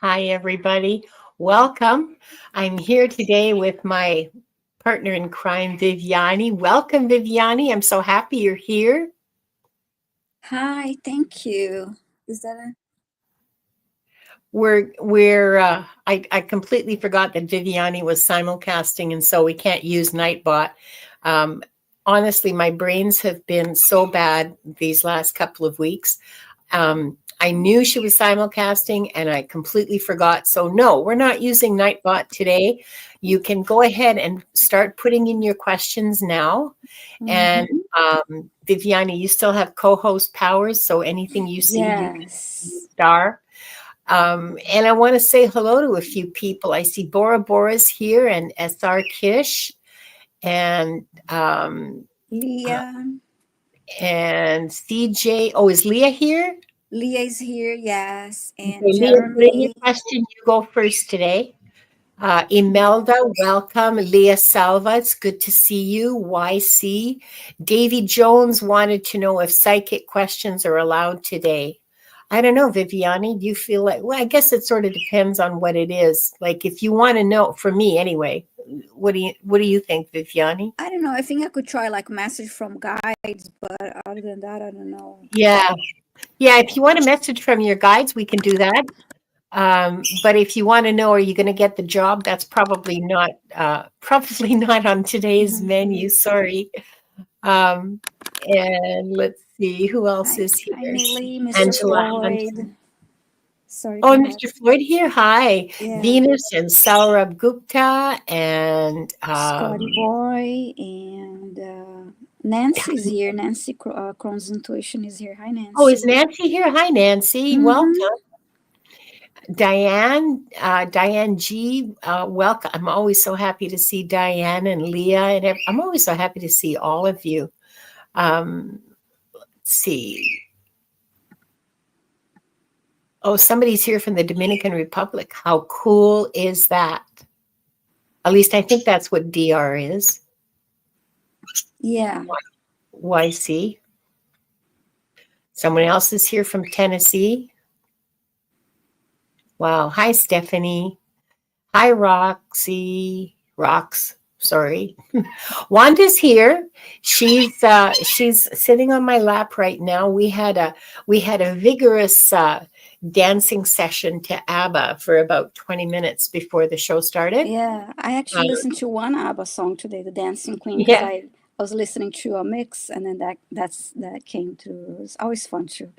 Hi, everybody. Welcome. I'm here today with my partner in crime, Viviane. Welcome, Viviane. I'm so happy you're here. Hi, thank you. Is that a I completely forgot that Viviane was simulcasting, and so we can't use Nightbot. Um, Honestly, my brains have been so bad these last couple of weeks. I knew she was simulcasting and I completely forgot. So, no, we're not using Nightbot today. You can go ahead and start putting in your questions now. And Mhm. Viviane, you still have co host powers. So, anything you see, you can Yes. star. And I want to say hello to a few people. I see Bora Bora's here and SR Kish and uh, Leah. CJ. Oh, is Leah here? Leah is here, yes. Okay, And Leah, put in your Jeremy. question. You go first today. Imelda, welcome. Leah Salva, it's good to see you. YC. Davy Jones wanted to know if psychic questions are allowed today. I don't know, Viviane. Do you feel like, well, I guess it sort of depends on what it is. Like if you want to know, for me anyway, what do you think, Viviane? I don't know. I think I could try like message from guides, but other than that, I don't know. Yeah. Yeah, if you want a message from your guides, we can do that. But if you want to know, are you going to get the job? That's probably not probably not on today's Mhm. menu. Sorry. Um, and let's see who else Hi, is hi, here. Millie, Mr. Angela Hunter. Floyd. Sorry, Oh, go ahead. Mr. Floyd here. Hi, Yeah, Venus and Saurabh Gupta and Scotty Boy and Nancy's here. Nancy Crohn's Intuition is here. Hi, oh, is Nancy. Nancy here? Hi, Nancy. Mm-hmm. Welcome. Diane G, welcome. I'm always so happy to see Diane and Leah, and I'm always so happy to see all of you. Let's see. Oh, somebody's here from the Dominican Republic. How cool is that? At least I think that's what DR is. Yeah. YC. Someone else is here from Tennessee. Wow. Hi, Stephanie. Hi, Roxy. Rox. Sorry. Wanda's here. She's sitting on my lap right now. We had a vigorous dancing session to ABBA for about 20 minutes before the show started. Yeah, I Uh, actually listened to one ABBA song today, "The Dancing Queen," because yeah, I was listening to a mix, and then that came through. It's always fun to.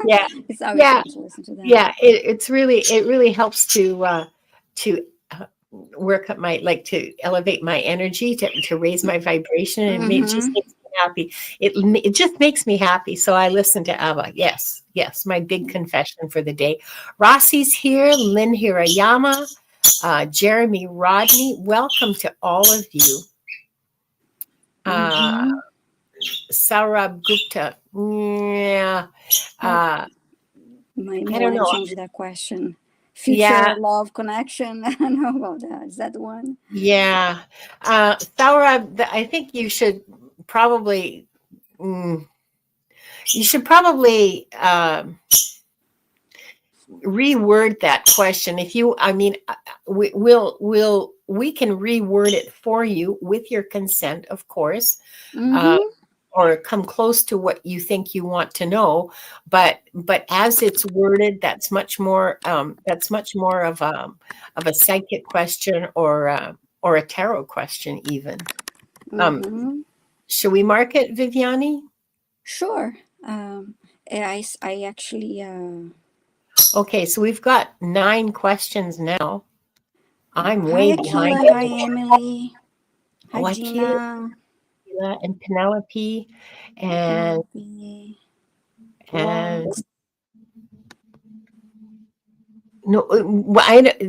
yeah, It's always yeah, fun to listen to that. yeah. It really helps to work up my like to elevate my energy to raise my vibration, and it just Mm-hmm. makes me happy. It just makes me happy. So I listen to ABBA. Yes, yes. My big confession for the day. Rossi's here. Lynn Hirayama. Jeremy Rodney. Welcome to all of you. Uh, Mm-hmm. Saurabh Gupta. Yeah. Oh, Uh, might I don't want to know. change that question. Yeah, Future love connection. I don't know about that. Is that the one? yeah. Saurabh, I think probably mm, you should probably reword that question. If you, I mean, we can reword it for you with your consent, of course. Uh, Mm-hmm. or come close to what you think you want to know, but as it's worded, that's much more of a psychic question or a tarot question even. um Mm-hmm. should we mark it, Viviani? Sure. I actually. Okay, so we've got 9 questions now. I'm Hi, way behind Akila. Hi, everyone. Emily. Hi, Oh, Akila Gina. and Penelope and Penelope. and Rox. no,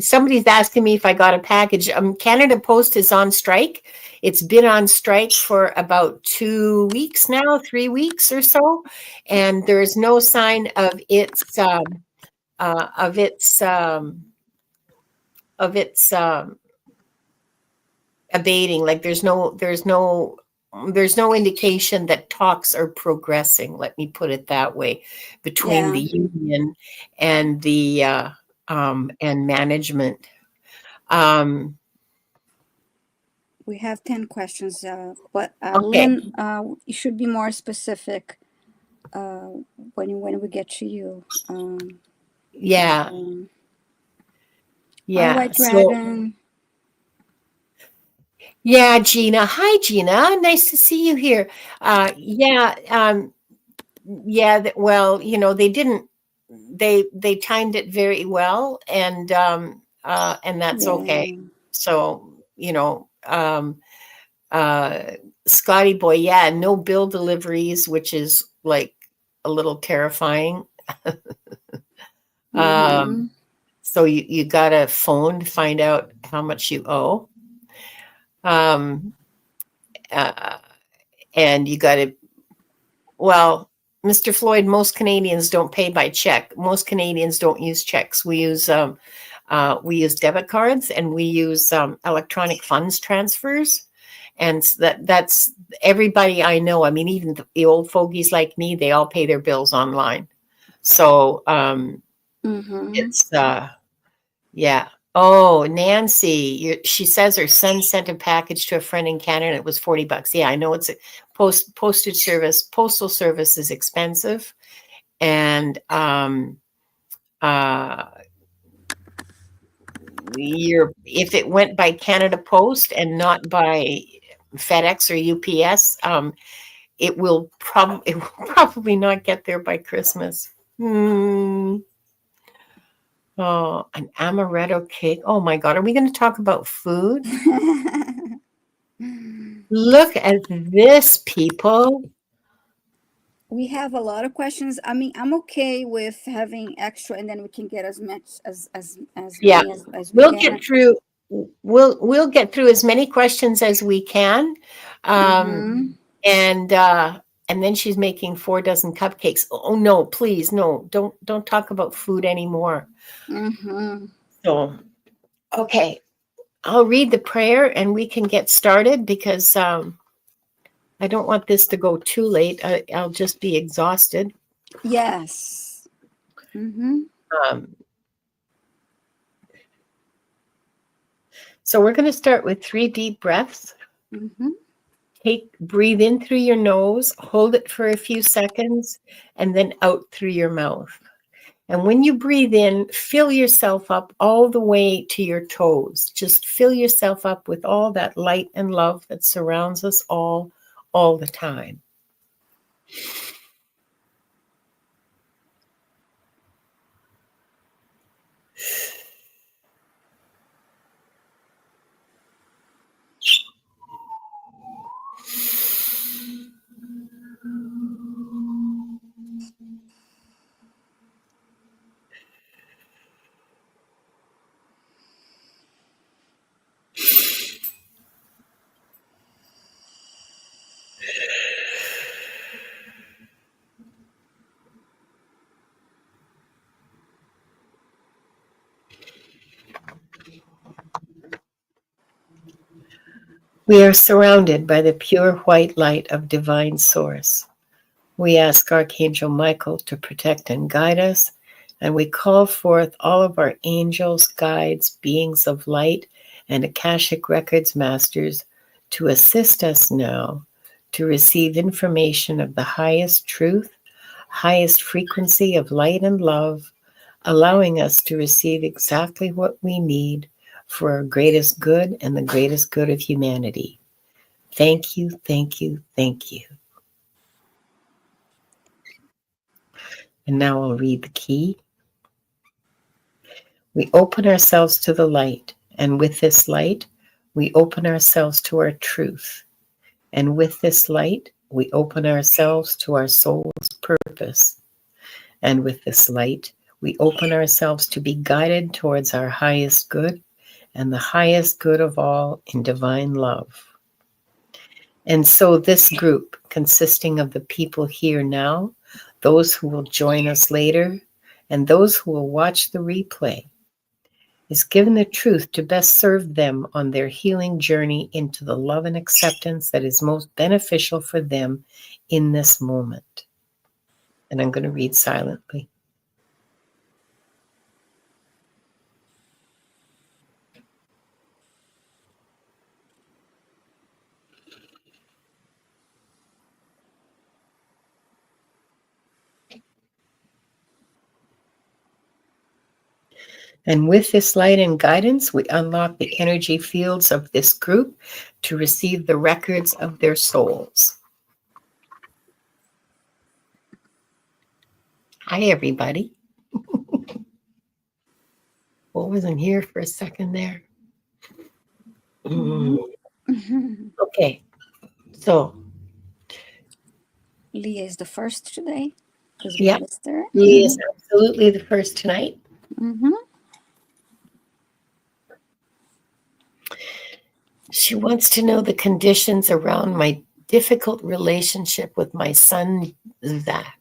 somebody's asking me if I got a package. Canada Post is on strike. It's been on strike for about 2 weeks now, 3 weeks or so, and there is no sign uh, of its um, of its abating. Like there's no indication that talks are progressing. Let me put it that way, between Yeah. the union and the and management. Um, We have 10 questions, but okay. Lynn, you should be more specific when we get to you. Yeah. Hi, Yeah. White So, Dragon. yeah, Gina. Hi, Gina. Nice to see you here. Yeah. Yeah. Well, they didn't, they timed it very well, and that's okay. Yeah. So, uh, Scotty boy, yeah, no bill deliveries, which is like a little terrifying. Mm-hmm. So you got a phone to find out how much you owe. Um, uh, and you got to, well, Mr. Floyd, most Canadians don't pay by check. Most Canadians don't use checks. We use debit cards, and we use electronic funds transfers. And that's everybody I know. I mean, even the old fogies like me, they all pay their bills online. So Mm-hmm. it's yeah. Oh, Nancy, she says her son sent a package to a friend in Canada. And it was $40. Yeah, I know it's a postal service is expensive, and uh, if it went by Canada Post and not by FedEx or UPS, it will probably not get there by Christmas. Hmm. Oh, an amaretto cake. Oh my God. Are we going to talk about food? Look at this, people. We have a lot of questions. I mean, I'm okay with having extra, and then we can get as much as Yeah. many as we We'll can. get through we'll get through as many questions as we can. Um Mm-hmm. and uh and then she's making 4 dozen cupcakes. Oh no, please, no, don't talk about food anymore. Mm-hmm. So, okay. I'll read the prayer and we can get started because I don't want this to go too late. I'll just be exhausted. Yes. Mm-hmm. Um, so we're going to start with 3 deep breaths. Mm-hmm. Breathe in through your nose, hold it for a few seconds, and then out through your mouth. And when you breathe in, fill yourself up all the way to your toes. Just fill yourself up with all that light and love that surrounds us all the time. We are surrounded by the pure white light of divine source. We ask Archangel Michael to protect and guide us, and we call forth all of our angels, guides, beings of light, and Akashic Records masters to assist us now to receive information of the highest truth, highest frequency of light and love, allowing us to receive exactly what we need for our greatest good and the greatest good of humanity. Thank you, thank you, thank you. And now I'll read the key. We open ourselves to the light, and with this light, we open ourselves to our truth. And with this light, we open ourselves to our soul's purpose. And with this light, we open ourselves to be guided towards our highest good and the highest good of all in divine love. And so this group, consisting of the people here now, those who will join us later, and those who will watch the replay, is given the truth to best serve them on their healing journey into the love and acceptance that is most beneficial for them in this moment. And I'm going to read silently. And with this light and guidance, we unlock the energy fields of this group to receive the records of their souls. Hi, everybody. What wasn't here for a second there? Okay, so Leah is the first today because we yeah, missed her. Lee is absolutely the first tonight. She wants to know the conditions around my difficult relationship with my son, Zach.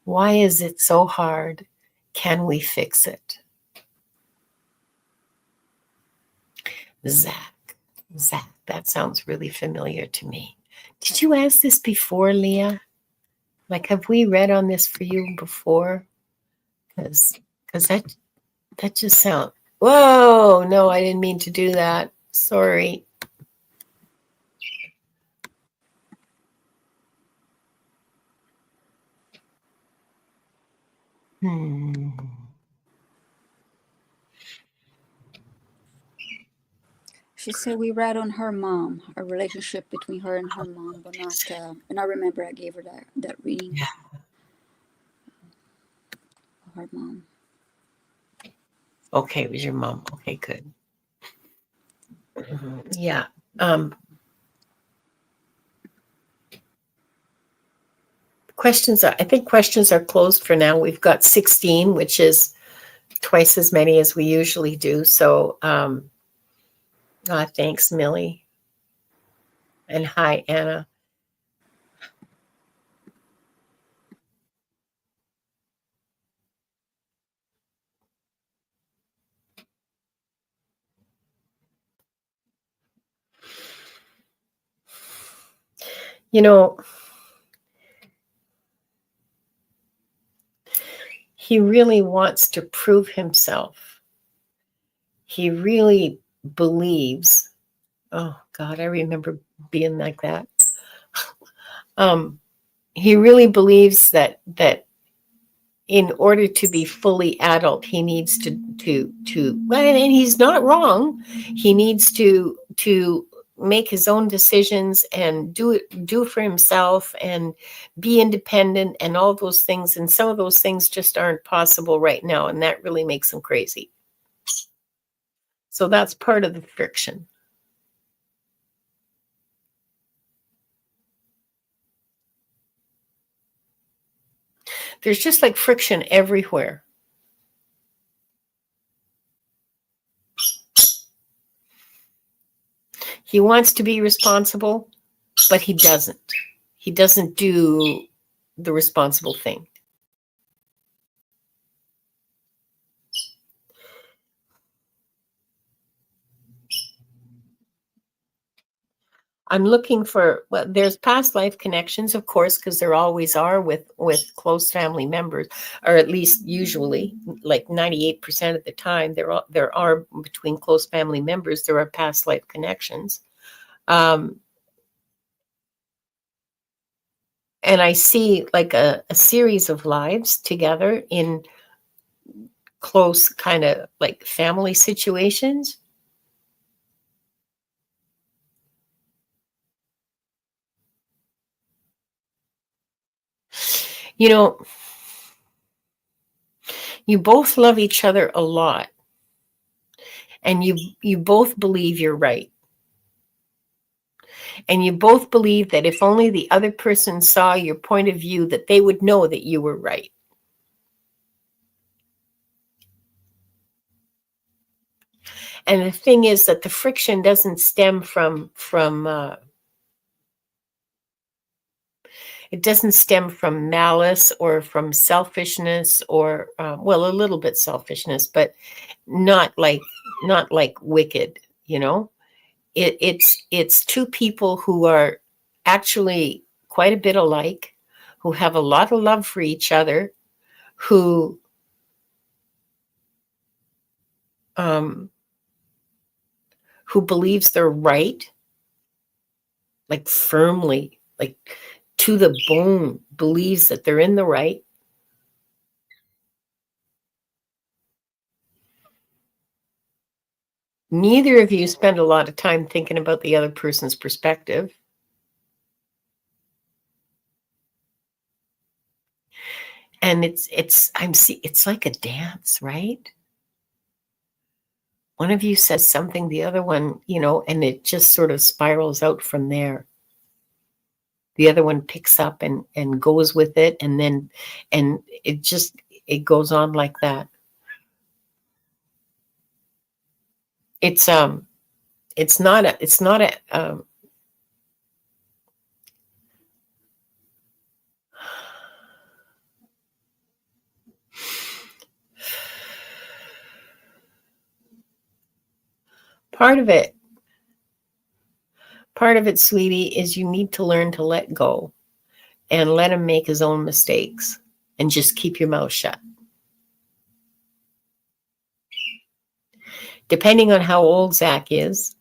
Why is it so hard? Can we fix it? Zach, that sounds really familiar to me. Did you ask this before, Leah? Like, have we read on this for you before? Because that just sounds, whoa, no, I didn't mean to do that. Sorry. She said we read on her mom, a relationship between her and her mom, but not. And I remember I gave her that reading. Yeah. Her mom. Okay, it was your mom. Okay, good. Yeah. I think questions are closed for now. We've got 16, which is twice as many as we usually do. So thanks, Millie. And hi, Anna. You know, he really wants to prove himself. He really believes. Oh God, I remember being like that. He really believes that in order to be fully adult, he needs to well, and he's not wrong. He needs to make his own decisions and do for himself and be independent and all those things. And some of those things just aren't possible right now, and that really makes him crazy. So that's part of the friction. There's just like friction everywhere. He wants to be responsible, but he doesn't. He doesn't do the responsible thing. I'm looking for, well, there's past life connections, of course, because there always are with close family members, or at least usually, like 98% of the time, there are between close family members, there are past life connections. And I see like a series of lives together in close kind of like family situations. You know, you both love each other a lot, and you both believe you're right. And you both believe that if only the other person saw your point of view, that they would know that you were right. And the thing is that the friction doesn't stem from it doesn't stem from malice or from selfishness or well, a little bit selfishness, but not like wicked. You know, it's two people who are actually quite a bit alike, who have a lot of love for each other, who believes they're right, like firmly, like to the bone, believes that they're in the right. Neither of you spend a lot of time thinking about the other person's perspective. And it's like a dance, right? One of you says something, the other one, and it just sort of spirals out from there. The other one picks up and goes with it, and it goes on like that. It's not a part of it, sweetie, is you need to learn to let go and let him make his own mistakes and just keep your mouth shut. Depending on how old Zach is,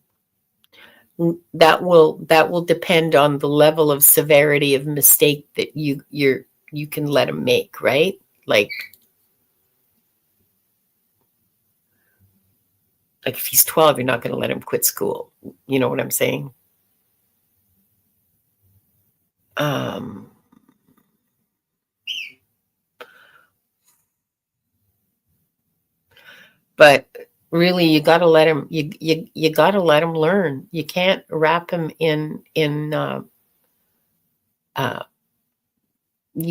that will depend on the level of severity of mistake that you can let him make, right? Like if he's 12, you're not going to let him quit school. You know what I'm saying? But really, you got to let him. You got to let him learn. You can't wrap him in. You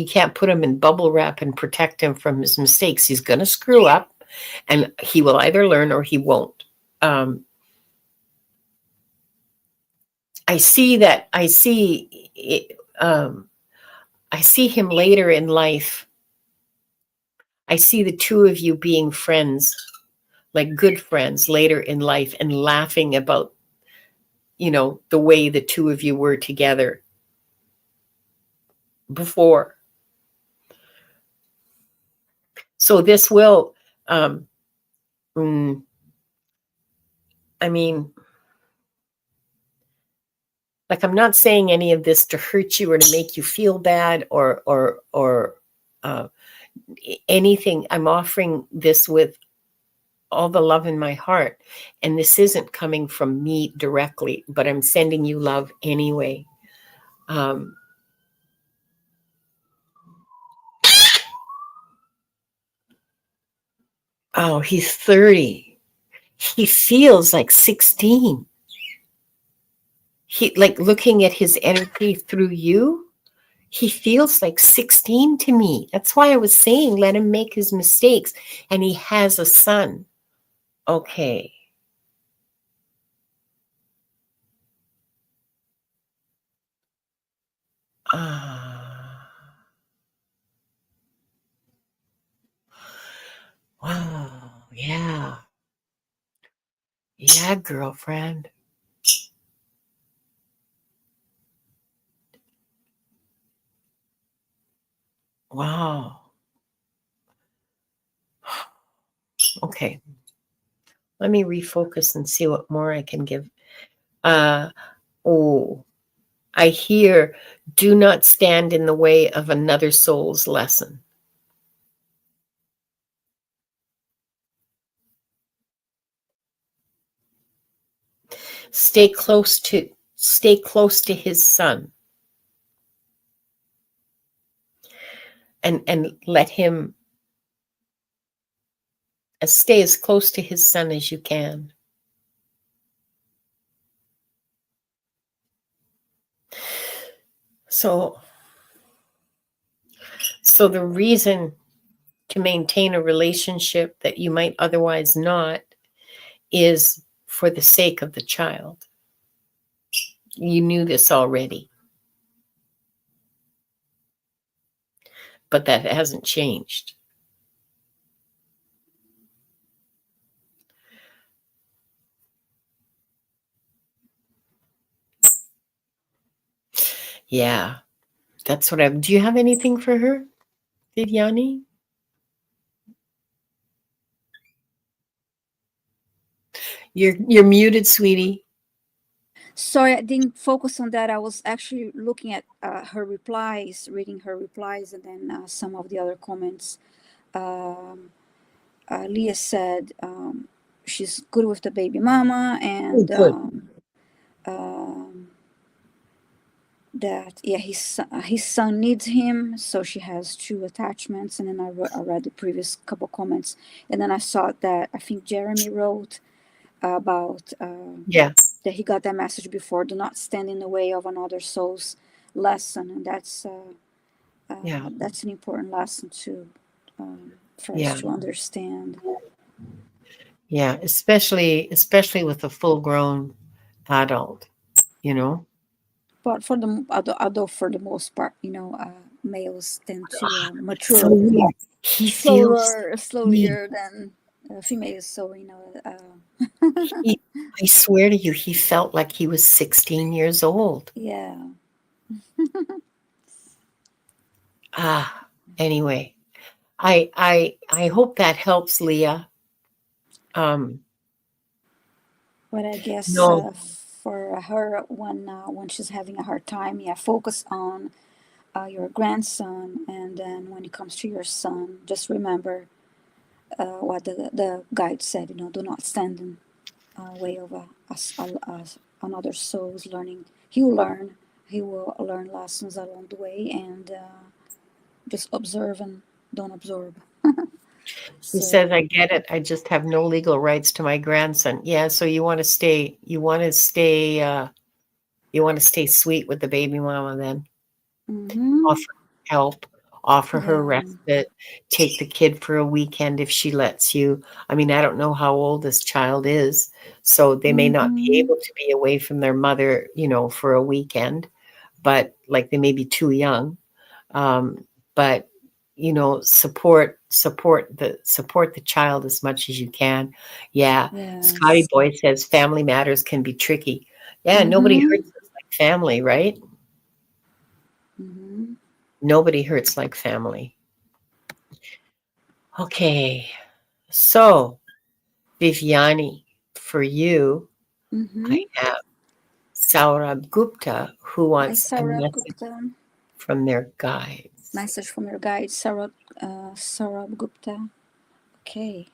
can't put him in bubble wrap and protect him from his mistakes. He's going to screw up, and he will either learn or he won't. I see that. I see him later in life. I see the two of you being friends, like good friends later in life, and laughing about, the way the two of you were together before. So this will, I mean, like, I'm not saying any of this to hurt you or to make you feel bad or anything. I'm offering this with all the love in my heart. And this isn't coming from me directly, but I'm sending you love anyway. Oh, he's 30. He feels like 16. He, like, looking at his energy through you, he feels like 16 to me. That's why I was saying let him make his mistakes. And he has a son. Okay. Wow. Yeah. Yeah, girlfriend. Wow. Okay. Let me refocus and see what more I can give. Oh, I hear, do not stand in the way of another soul's lesson. Stay close to his son. And let him stay as close to his son as you can. So the reason to maintain a relationship that you might otherwise not is for the sake of the child. You knew this already, but that hasn't changed. Yeah, that's what do you have anything for her, Viviane? You're muted, sweetie. Sorry, I didn't focus on that. I was actually looking at her replies, reading her replies, and then some of the other comments. Leah said, she's good with the baby mama, Oh, and good. um, that yeah, his son needs him, so she has two attachments. And then I read the previous couple comments, and then I saw that I think Jeremy wrote about Yeah, that he got that message before: do not stand in the way of another soul's lesson. And yeah, that's an important lesson to for us yeah, to understand. yeah. Especially with a full-grown adult, you know. But for the although for the most part, males tend to So mature weird. He feels me. slowlier than females. So He, I swear to you, he felt like he was 16 years old. yeah. Ah, anyway, I hope that helps, Leah. Um, But I guess no, for her, when she's having a hard time, yeah, focus on your grandson, and then when it comes to your son, just remember what the guide said. Do not stand in way of another soul's learning. He will learn. He will learn lessons along the way, and just observe and don't absorb. he says, So. I get it. I just have no legal rights to my grandson. Yeah, so you want to stay sweet with the baby mama then. Mm-hmm. Offer help, offer her Yeah. respite, take the kid for a weekend if she lets you. I mean, I don't know how old this child is, so they may not be Mm-hmm. able to be away from their mother, for a weekend, but like they may be too young. But support the child as much as you can. Yeah, Scotty Yes. Boy says family matters can be tricky. Yeah, nobody Mm-hmm. hurts us like family, right? Mm-hmm. Nobody hurts like family. Okay, so Viviani, for you, I Mm-hmm. have Saurabh Gupta who Hi, wants a Saurabh message Gupta. from their guides. Message from your guide, Saurabh Gupta. Okay.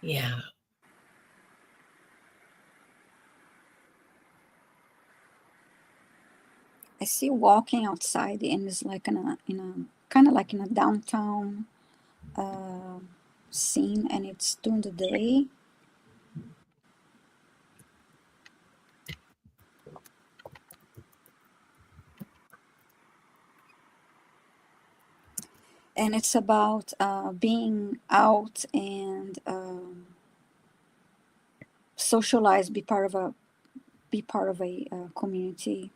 Yeah, I see walking outside, and it's like in a kind of like in a downtown uh, scene, and it's during the day. And it's about being out and socialize, be part of a community.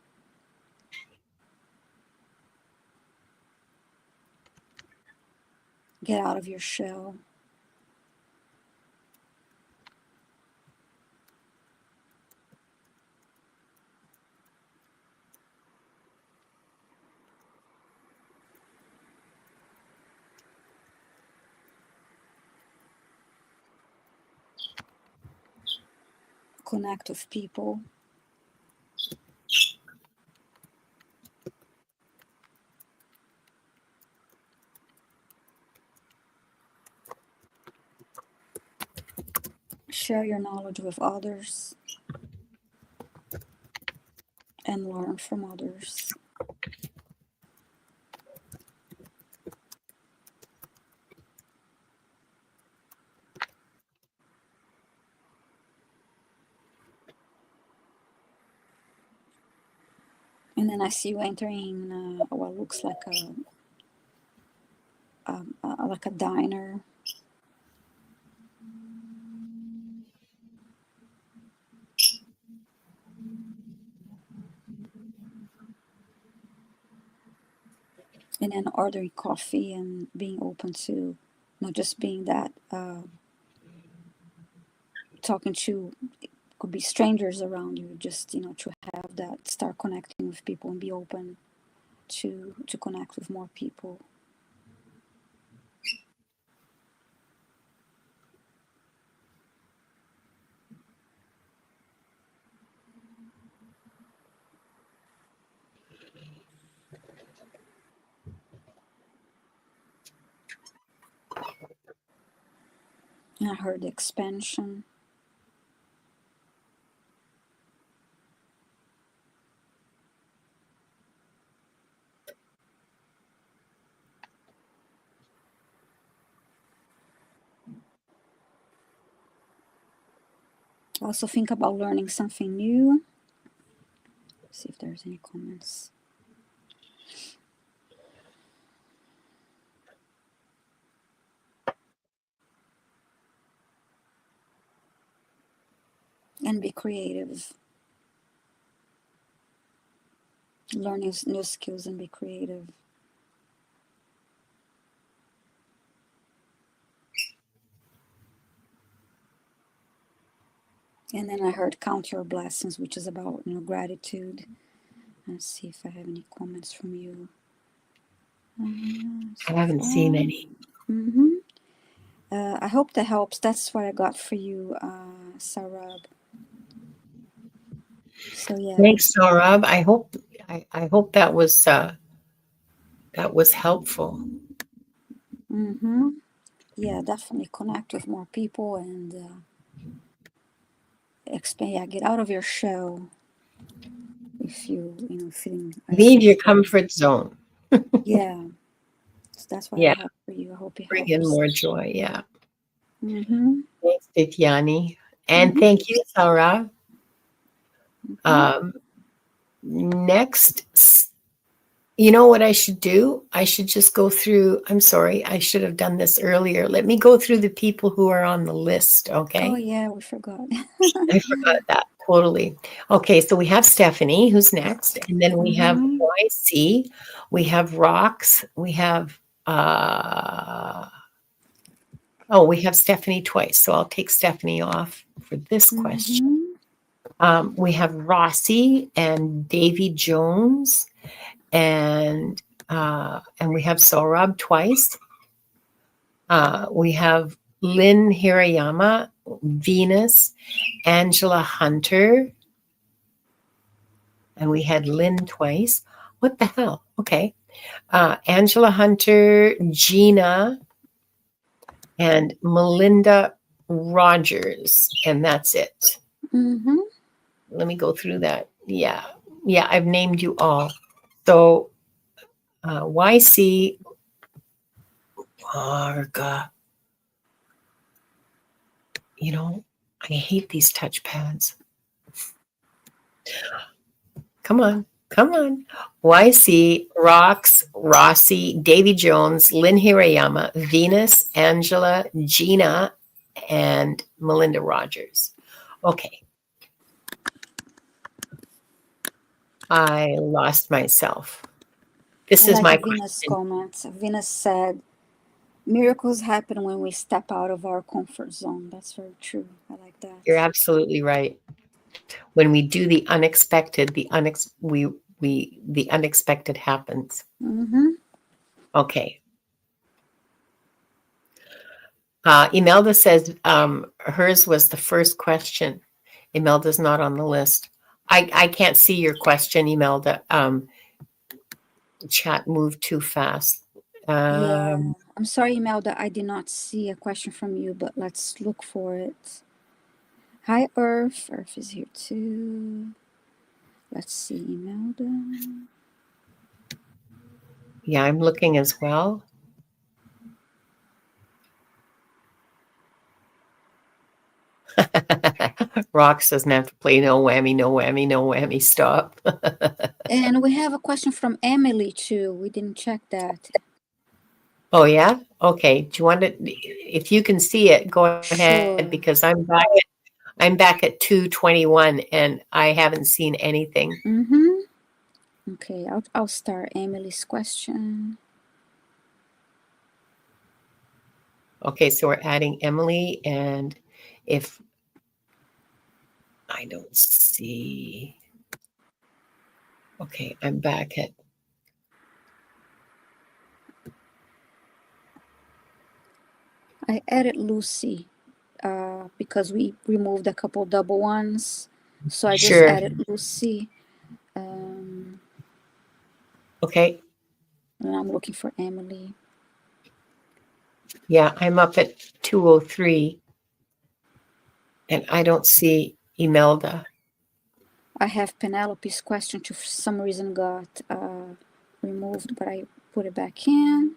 Get out of your shell. Connect with people. Share your knowledge with others and learn from others. And then I see you entering what looks like a diner. and then ordering coffee and being open to not just being that talking to could be strangers around you, just to have that, start connecting with people and be open to connect with more people. And I heard expansion. Also think about learning something new. See if there's any comments. And be creative. Learn new skills and be creative. And then I heard count your blessings, which is about gratitude. Let's see if I have any comments from you. I haven't seen any. Mm-hmm. I hope that helps. That's what I got for you, Sarab. So yeah. Thanks, Saurabh. I hope that was helpful. Mm-hmm. Yeah, definitely connect with more people and expand. Yeah, get out of your shell. If you feeling Leave your isolated. comfort zone. Yeah, so that's what I Yeah, have for you. I hope it bring in helps. more joy. Yeah. Mm-hmm. Thanks, Viviane. And Mm-hmm. thank you, Saurabh. Mm-hmm. Next, you know what I should do? I should just go through. I'm sorry, I should have done this earlier. Let me go through the people who are on the list, Oh okay? yeah, we forgot. I forgot that totally. Okay, so we have Stephanie, who's next, and then we have Mm-hmm. YC, we have Rox, we have we have Stephanie twice, so I'll take Stephanie off for this question. We have Rossi and Davy Jones, and we have Saurabh twice. We have Lynn Hirayama, Venus, Angela Hunter, and we had Lynn twice. What the hell? Okay. Angela Hunter, Gina, and Melinda Rogers, and that's it. Mm-hmm. Let me go through that. Yeah, I've named you all. So YC Varga. I hate these touchpads. Come on. YC, Rox, Rossi, Davy Jones, Lynn Hirayama, Venus, Angela, Gina, and Melinda Rogers. Okay. I lost myself. This is my Venus question. comments. Venus said, miracles happen when we step out of our comfort zone. That's very true. I like that. You're absolutely right. When we do the unexpected, the unexpected happens. Mm-hmm. Okay. Imelda says hers was the first question. Imelda's not on the list. I can't see your question, Imelda. Chat moved too fast. Yeah. I'm sorry, Imelda, I did not see a question from you, but let's look for it. Hi, Earth. Earth is here too. Let's see, Imelda. Yeah, I'm looking as well. Rox doesn't have to play no whammy, no whammy, no whammy. Stop. And we have a question from Emily too. We didn't check that. Oh yeah? Okay. Do you want to, if you can see it, go ahead, Sure. because I'm back at 2:21 and I haven't seen anything. Mm-hmm. Okay, I'll start Emily's question. Okay, so we're adding Emily, and if I don't see, okay, I'm back at, I added Lucy because we removed a couple double ones. So I just sure, added Lucy. Um, okay, and I'm looking for Emily. yeah, I'm up at 203, and I don't see Imelda. I have Penelope's question to for some reason got removed, but I put it back in.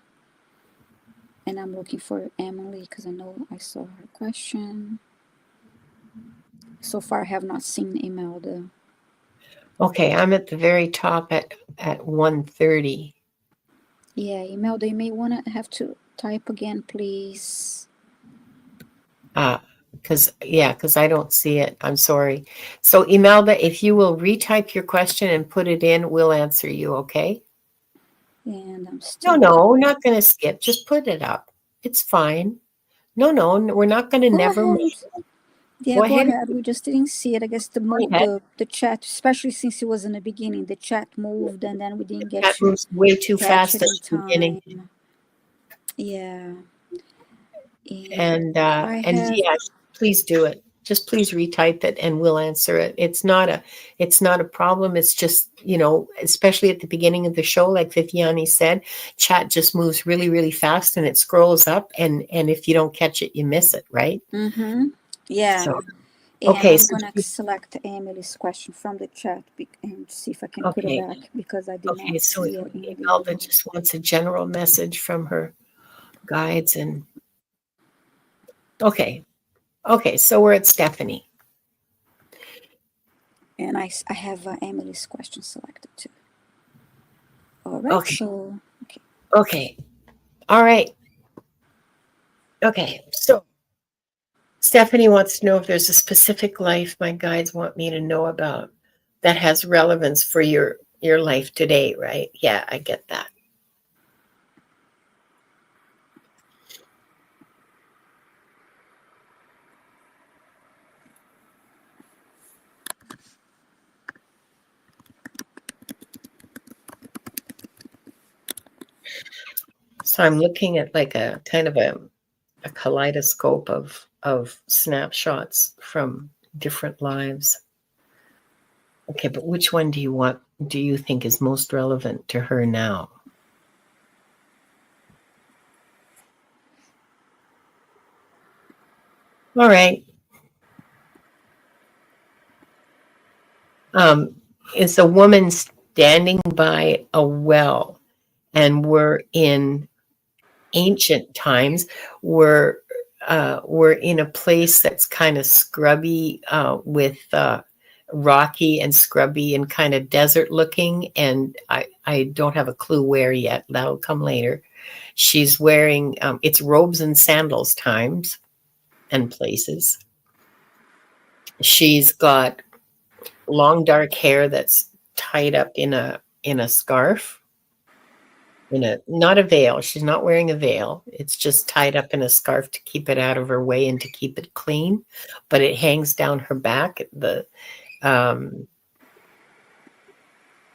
And I'm looking for Emily because I know I saw her question. So far, I have not seen Imelda. Okay, I'm at the very top at 130. Yeah, Imelda, you may want to have to type again, please. Because I don't see it. I'm sorry. So Imelda, if you will retype your question and put it in, we'll answer you, okay? And I'm No, still no, we're looking. not going to skip. Just put it up. It's fine. No, no, we're not going to Go never mind. ahead. Yeah, Go go ahead. ahead. We just didn't see it. I guess Go ahead. the chat, especially since it was in the beginning, the chat moved and then we didn't get That to moves way too catch fast it at in the beginning. time. Yeah. And And I and have, yeah, please do it. Just please retype it and we'll answer it. It's not a problem. It's just, especially at the beginning of the show, like Viviane said, chat just moves really, really fast and it scrolls up and if you don't catch it, you miss it, right? yeah. So And okay, I'm so gonna select Emily's question from the chat and see if I can put it okay, back because I did okay, not so see it in the. Imelda just wants a general message from her guides and okay. Okay, so we're at Stephanie. And I have Emily's question selected too. All right, Okay, so okay. okay, all right. Okay, so Stephanie wants to know if there's a specific life my guides want me to know about that has relevance for your life today, right? Yeah, I get that. So I'm looking at like a kind of a kaleidoscope of snapshots from different lives. Okay, but which one do you think is most relevant to her now? All right. It's a woman standing by a well, and we're in ancient times. We're in a place that's kind of scrubby, with rocky and scrubby and kind of desert looking, and I don't have a clue where yet. That'll come later. She's wearing it's robes and sandals times and places. She's got long dark hair that's tied up in a scarf, in a not a veil. She's not wearing a veil. It's just tied up in a scarf to keep it out of her way and to keep it clean, but it hangs down her back. Um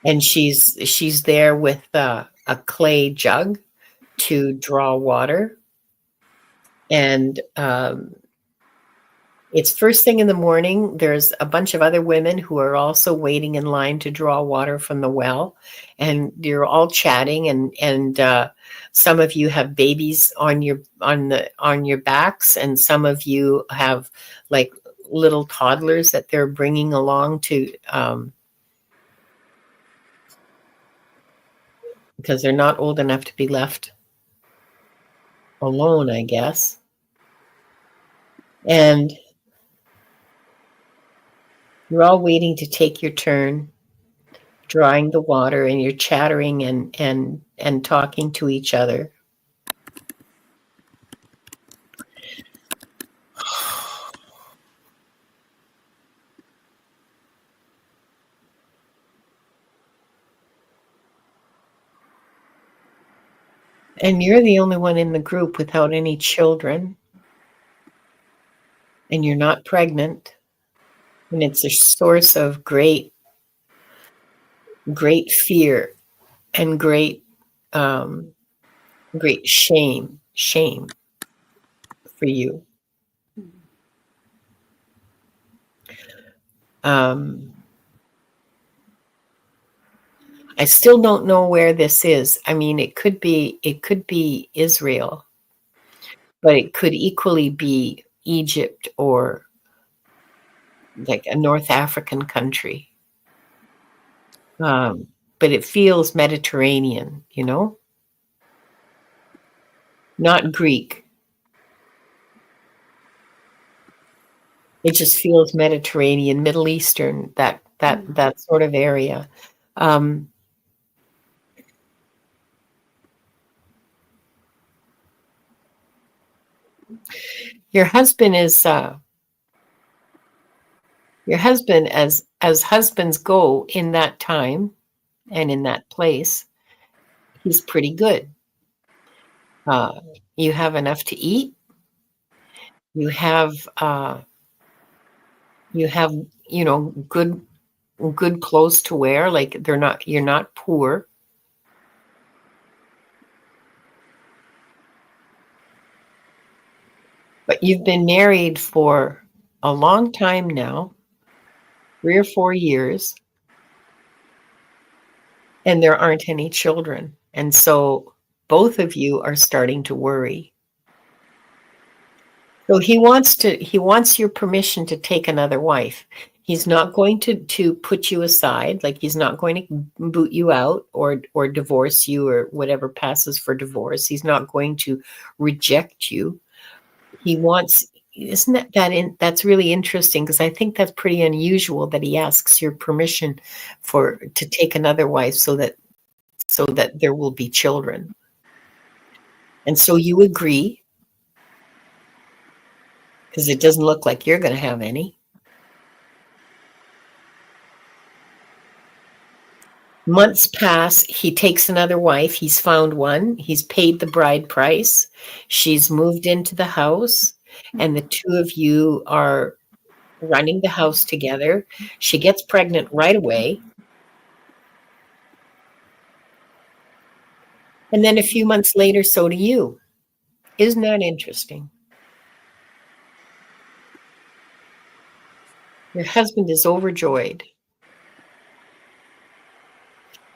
and she's there with a clay jug to draw water, and it's first thing in the morning. There's a bunch of other women who are also waiting in line to draw water from the well, and you're all chatting, and some of you have babies on your backs, and some of you have like little toddlers that they're bringing along to because they're not old enough to be left alone, I guess. And you're all waiting to take your turn drawing the water, and you're chattering and talking to each other. And you're the only one in the group without any children, and you're not pregnant, and it's a source of great fear and um, great shame for you. I still don't know where this is. I mean, it could be Israel, but it could equally be Egypt or like a North African country. But it feels Mediterranean, not Greek. It just feels Mediterranean, Middle Eastern, that sort of area. Your husband is as husbands go in that time and in that place, he's pretty good. You have enough to eat. You have good clothes to wear. Like you're not poor. But you've been married for a long time now, 3 or 4 years, and there aren't any children. And so both of you are starting to worry. So he wants your permission to take another wife. He's not going to put you aside, like he's not going to boot you out or divorce you or whatever passes for divorce. He's not going to reject you. He wants, isn't that's really interesting, because I think that's pretty unusual that he asks your permission to take another wife so that there will be children. And so you agree, because it doesn't look like you're going to have any. Months pass, he takes another wife, he's found one, he's paid the bride price, she's moved into the house, and the two of you are running the house together. She gets pregnant right away. And then a few months later, so do you. Isn't that interesting? Your husband is overjoyed.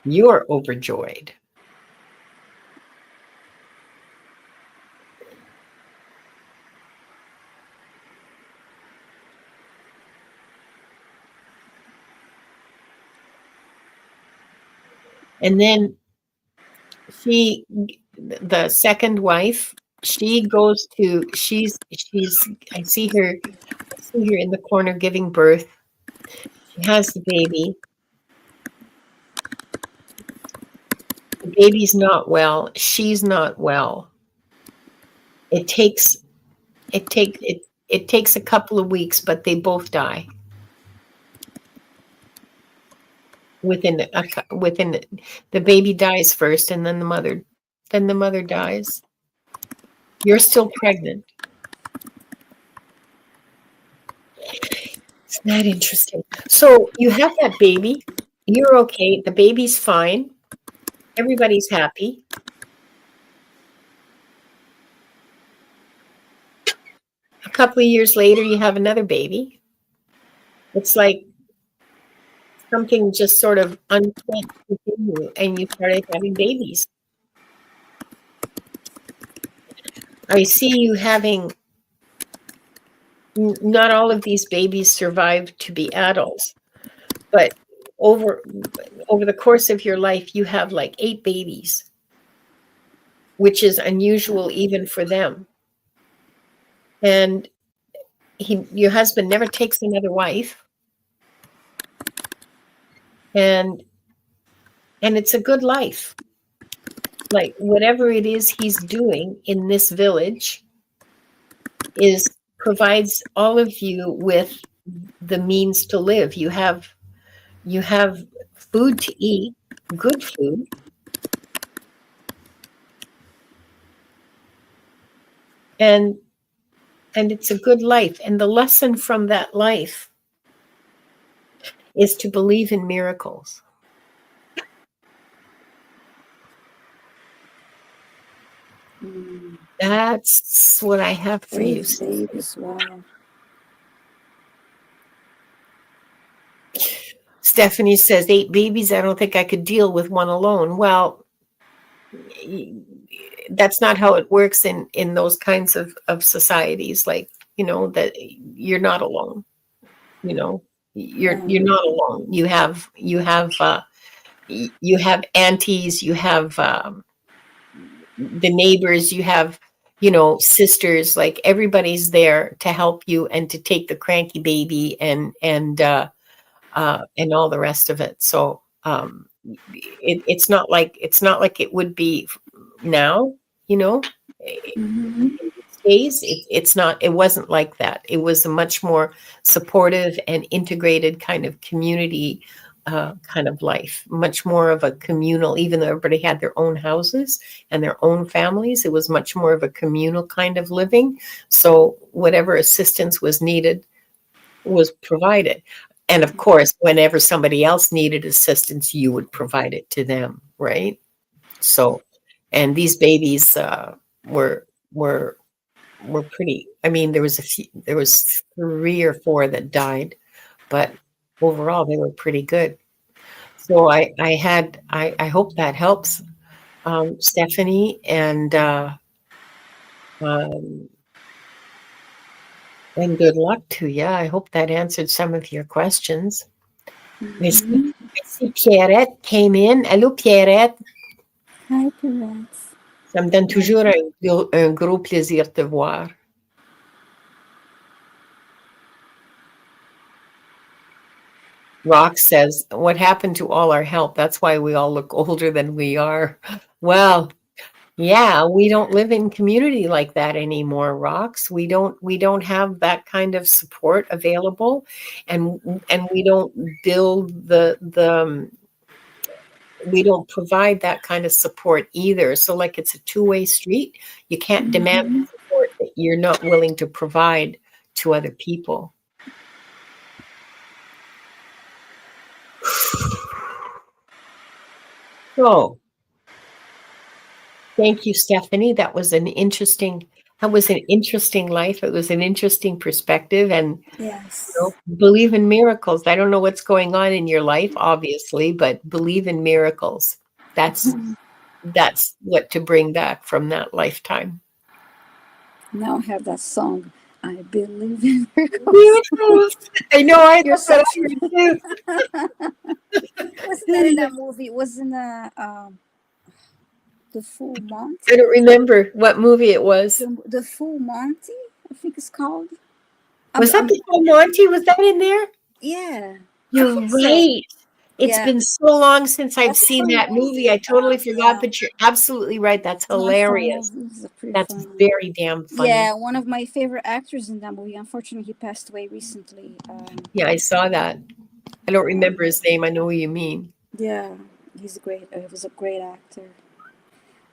You're overjoyed. And then the second wife, she's I see her in the corner giving birth. She has the baby. The baby's not well. She's not well. It takes a couple of weeks, but they both die. Within the baby dies first, and then the mother dies. You're still pregnant. Isn't that interesting? So you have that baby. You're okay. The baby's fine. Everybody's happy. A couple of years later, you have another baby. It's like something just sort of unplanned within you, and you started having babies. I see you having, not all of these babies survive to be adults, but over the course of your life, you have like 8 babies, which is unusual even for them. And your husband never takes another wife. And it's a good life. Like whatever it is he's doing in this village provides all of you with the means to live. You have food to eat, good food. and it's a good life. And the lesson from that life is to believe in miracles. Mm. That's what I have for you. 8 babies, wow. Stephanie says 8 babies. I don't think I could deal with one alone. Well, that's not how it works in those kinds of societies. Like, that you're not alone. You know, you're Um, not alone. You have aunties. You have the neighbors. You have sisters. Like, everybody's there to help you and to take the cranky baby and all the rest of it. So it's not like it would be now. You know, mhm, in these days, it wasn't like that. It was a much more supportive and integrated kind of community kind of life, much more of a communal. Even though everybody had their own houses and their own families, it was much more of a communal kind of living. So whatever assistance was needed was provided. And of course, whenever somebody else needed assistance, you would provide it to them, right? So, and these babies were were were pretty. I mean, there was 3 or 4 that died, but overall they were pretty good. So I hope that helps, Stephanie, um, and good luck to you. I hope that answered some of your questions. I see, mhm. I see Pierrette came in. Allô, Pierrette. Hi, parents. Ça me donne Yeah. toujours un gros plaisir de te voir. Rox says, "What happened to all our help? That's why we all look older than we are." Well, yeah, we don't live in community like that anymore, Rox. We don't have that kind of support available, and we don't build we don't provide that kind of support either. So, like, it's a two-way street. You can't demand Mhm. support that you're not willing to provide to other people. So, thank you, Stephanie. That was an interesting life. It was an interesting perspective, and Yes. believe in miracles. I don't know what's going on in your life, obviously, but believe in miracles. That's what to bring back from that lifetime. Now I have that song. I believe in miracles. Miracles. I know. You're That's what so I cute. heard Wasn't that in too. that movie? Wasn't the Full I Monty? don't remember what movie it was. The Full Monty, I think it's called. Was that I'm the Full Monty? Was that in there? Yeah, I You're think so. right. It's Yeah, been so long since I've that's a seen fun that movie. movie. I totally forgot, Yeah, but you're absolutely right. That's it's not a fun hilarious. movie. It's a pretty That's fun one. very damn funny. Yeah, one of my favorite actors in that movie. Unfortunately, he passed away recently. Yeah, I saw that. I don't remember his name. I know who you mean. Yeah, he's great. He was a great actor.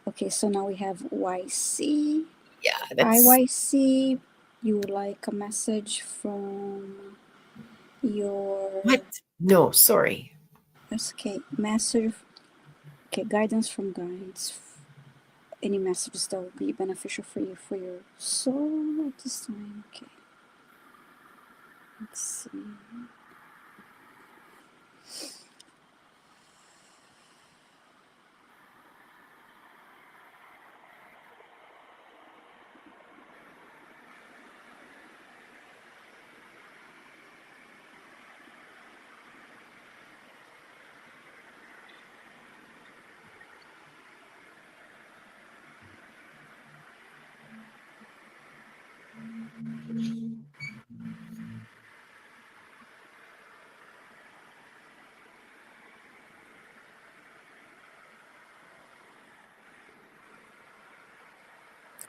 Okay, so now we have YC. Yeah, Hi, that's YC. You would like a message from what? your. No, sorry. That's okay. Message. Okay, guidance from guides. Any messages that would be beneficial for your soul at this time. Okay, let's see.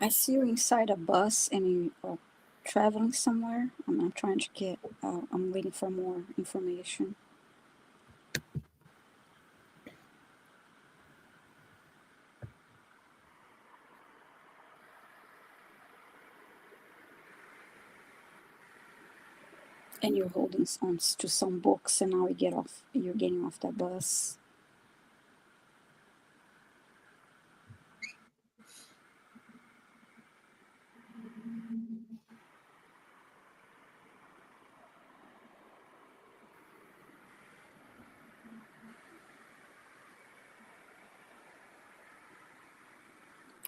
I see you inside a bus and you are traveling somewhere. I'm trying to get. I'm waiting for more information. And you're holding on to some books, and now you're getting off that bus.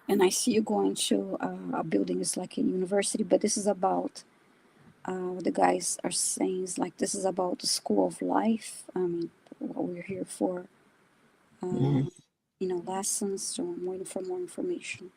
And I see you going to a building, is like a university, but this is about what the guys are saying is like this is about the school of life. I mean, what we're here for, Mhm. lessons. So I'm waiting for more information.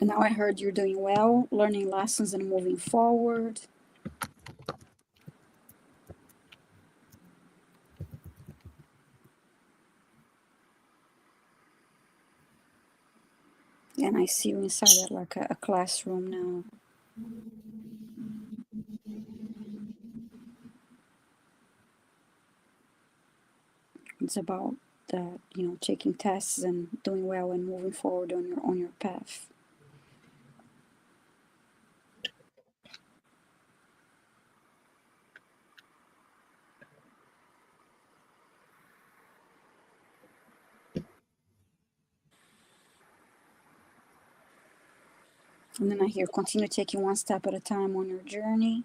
And now I heard you're doing well, learning lessons and moving forward. And I see you inside that like a classroom now. It's about taking tests and doing well and moving forward on your path. And then I hear continue taking one step at a time on your journey.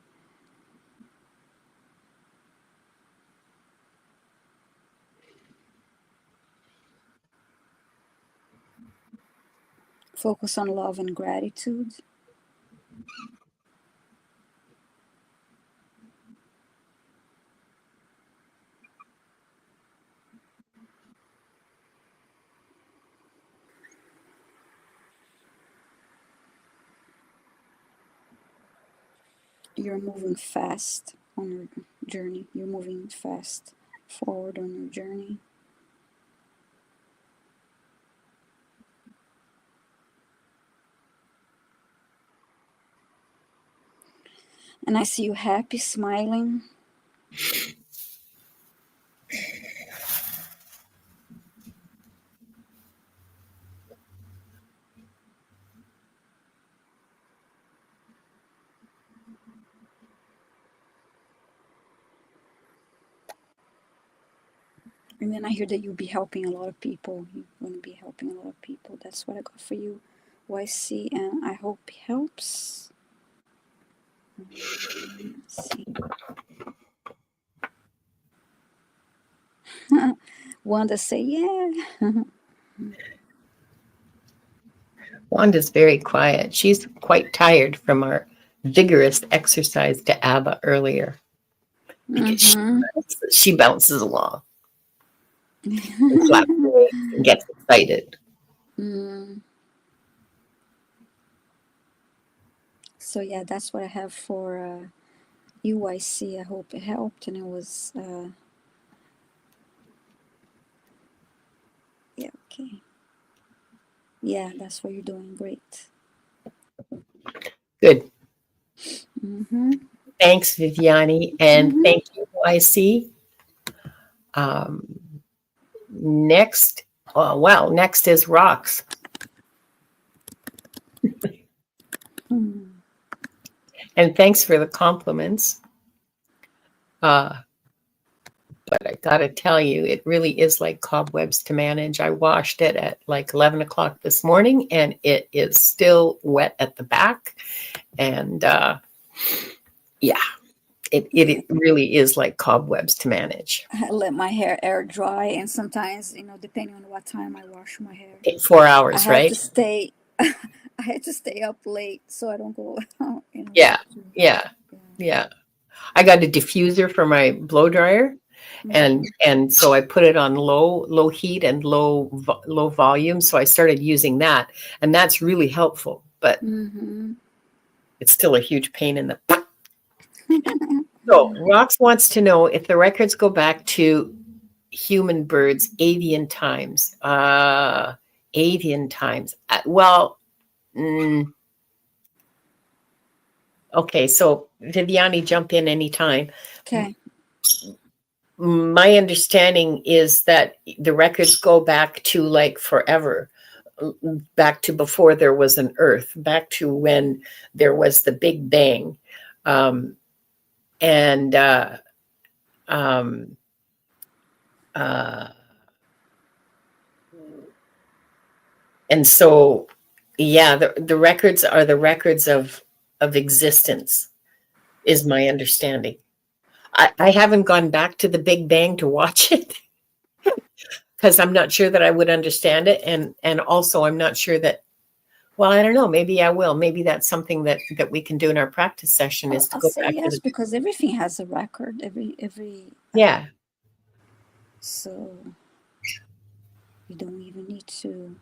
Focus on love and gratitude. You're moving fast on your journey. You're moving fast forward on your journey. And I see you happy, smiling. And then I hear that you'll be helping a lot of people. You're going to be helping a lot of people. That's what I got for you, YC, and I hope it helps. Let's see. Wanda say, yeah. Wanda's very quiet. She's quite tired from our vigorous exercise to ABBA earlier because she bounces along and flaps her wings and gets excited. So yeah, that's what I have for UYC. I hope it helped, and it was yeah, okay. Yeah, that's what you're doing. Great. Good. Mm-hmm. Thanks, Viviane, and Mm-hmm. thank you, YC. Next, next is Rocks. And thanks for the compliments. But I gotta tell you, it really is like cobwebs to manage. I washed it at like 11 o'clock this morning, and it is still wet at the back. And yeah, it really is like cobwebs to manage. I let my hair air dry, and sometimes, depending on what time I wash my hair, 4 I hours, have to right? stay. I had to stay up late so I don't go. Yeah, yeah, yeah. I got a diffuser for my blow dryer, and so I put it on low heat and low volume. So I started using that, and that's really helpful. But it's still a huge pain in the. So Rox wants to know if the records go back to human birds, avian times. Avian times. Well, mm, okay, so Viviani, jump in anytime. Okay. My understanding is that the records go back to like forever, back to before there was an Earth, back to when there was the Big Bang. Um, and um, uh, and so, yeah, the records are the records of existence, is my understanding. I haven't gone back to the Big Bang to watch it because I'm not sure that I would understand it, and also I'm not sure that. Well, I don't know. Maybe I will. Maybe that's something that we can do in our practice session is to I'll go say back to yes the. because everything has a record. Every Yeah, so you don't even need to.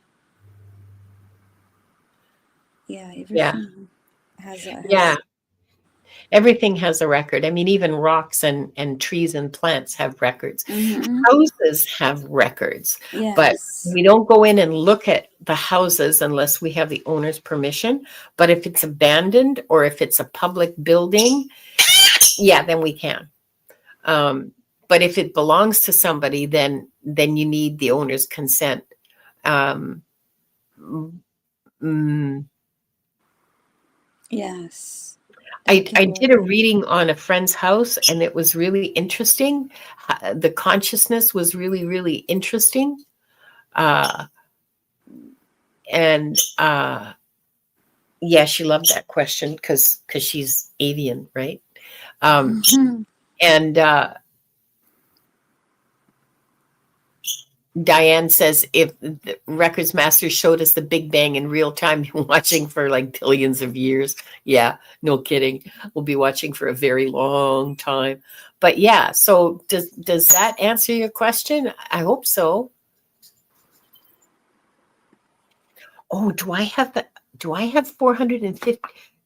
Yeah, yeah, everything has. yeah. Everything has a record. I mean, even rocks and trees and plants have records. Mm-hmm. Houses have records, but Yes. we don't go in and look at the houses unless we have the owner's permission. But if it's abandoned or if it's a public building, yeah, then we can. Um, but if it belongs to somebody, then you need the owner's consent. Um, mm, Yes. That I can did a work. reading on a friend's house, and it was really interesting. The consciousness was really, really interesting. Uh, and yeah, she loved that question because she's avian, right? Um, Mm-hmm. and Diane says if the Records Master showed us the Big Bang in real time, watching for like billions of years. Yeah, no kidding. We'll be watching for a very long time. But yeah, so does that answer your question? I hope so. Oh, do I have 450?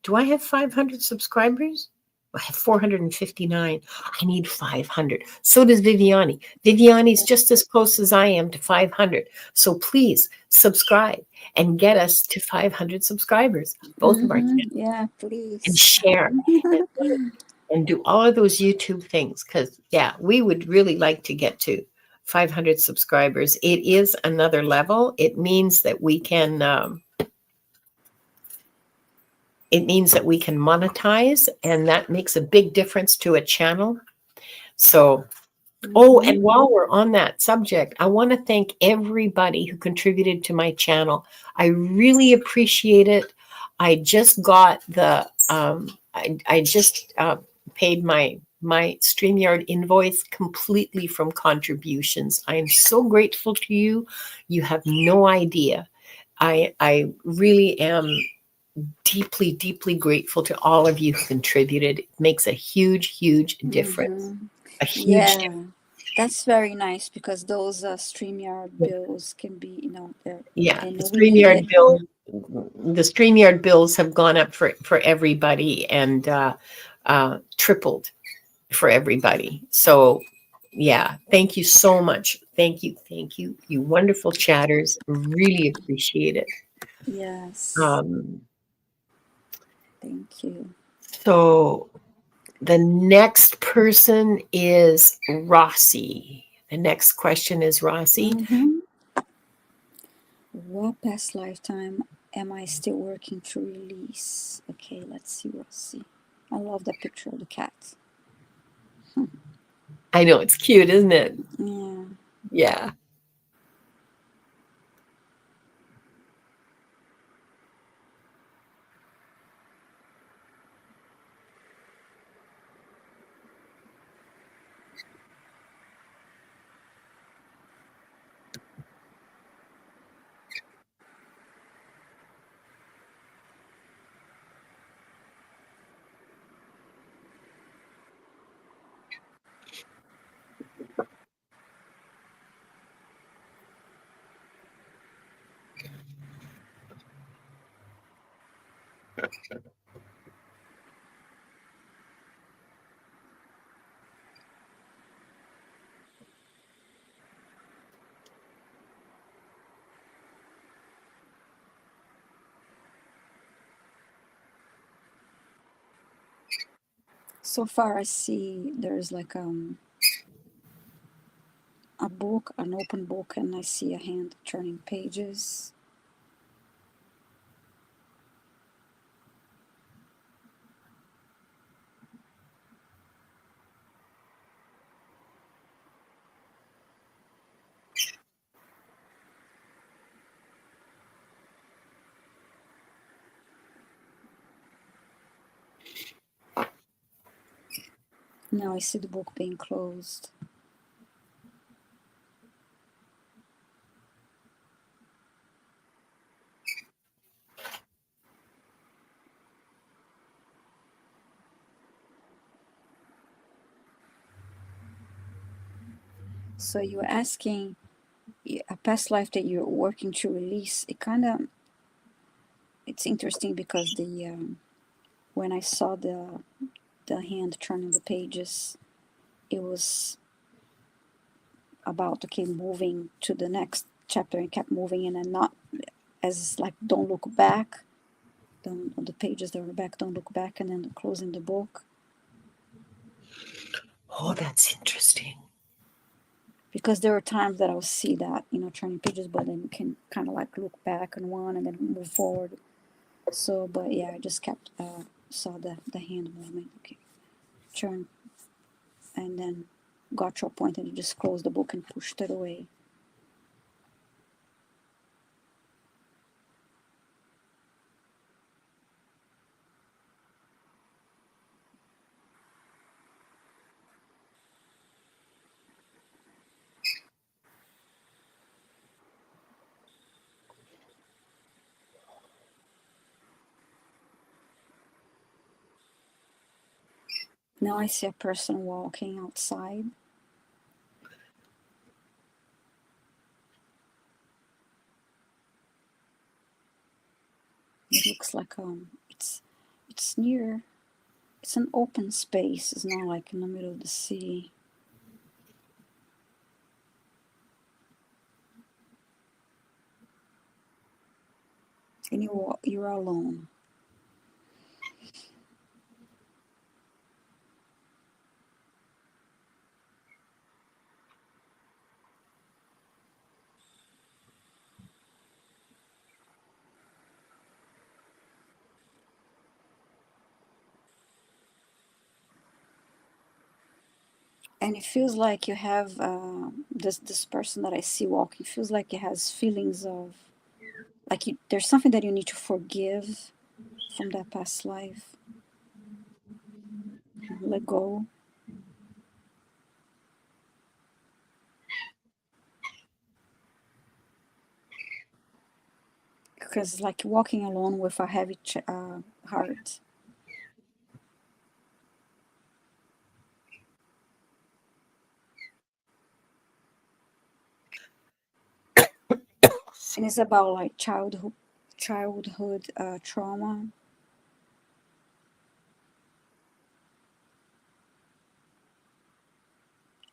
Do I have 500 subscribers? I have 459. I need 500. So does Viviani. Viviani's just as close as I am to 500. So please subscribe and get us to 500 subscribers, both of our Mm-hmm. channels, Yeah, and please. share and do all of those YouTube things. Because, yeah, we would really like to get to 500 subscribers. It is another level. It means that we can. It means that we can monetize, and that makes a big difference to a channel. So, oh, Mm-hmm. and while we're on that subject, I want to thank everybody who contributed to my channel. I really appreciate it. I just got I just paid my StreamYard invoice completely from contributions. I am so grateful to you. You have no idea. I really am deeply, deeply grateful to all of you who contributed. It makes a huge, huge difference. Mm-hmm. A huge Yeah, that's very nice because those StreamYard difference. bills can be, Yeah, and we need it. The StreamYard bills have gone up for everybody and tripled for everybody. So yeah, thank you so much. Thank you, you wonderful chatters. Really appreciate it. Yes, Um, thank you. so the next person is Rossi. The next question is Rossi. Mm-hmm. What past lifetime am I still working to release? Okay, let's see. Let's see. I love the picture of the cat. I know it's cute, isn't it? Yeah. Yeah. So far, I see there's like a book, an open book, and I see a hand turning pages. Now I see the book being closed. So you were asking a past life that you're working to release. It kind of, it's interesting because the when I saw the hand turning the pages, it was about okay moving to the next chapter and kept moving and then not as like don't look back. The pages that were back, don't look back, and then closing the book. Oh, that's interesting. Because there are times that I'll see that, turning pages, but then you can kind of like look back on one and then move forward. So, but yeah, I just kept, saw the hand movement, okay, turn, and then got to a point and you just closed the book and pushed it away. Now I see a person walking outside. It looks like it's near, it's an open space. It's not like in the middle of the city. And you're alone. And it feels like you have this person that I see walking feels like it has feelings of like there's something that you need to forgive from that past life, let go. Because it's like walking alone with a heavy heart. And it's about like childhood trauma.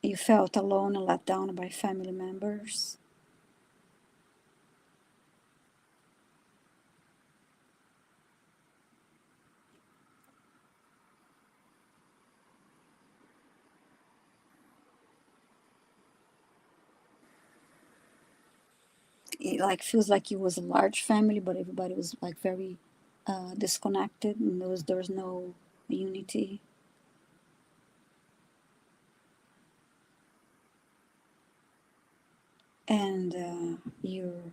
You felt alone and let down by family members. It like feels like it was a large family, but everybody was like very disconnected, and there was no unity. And you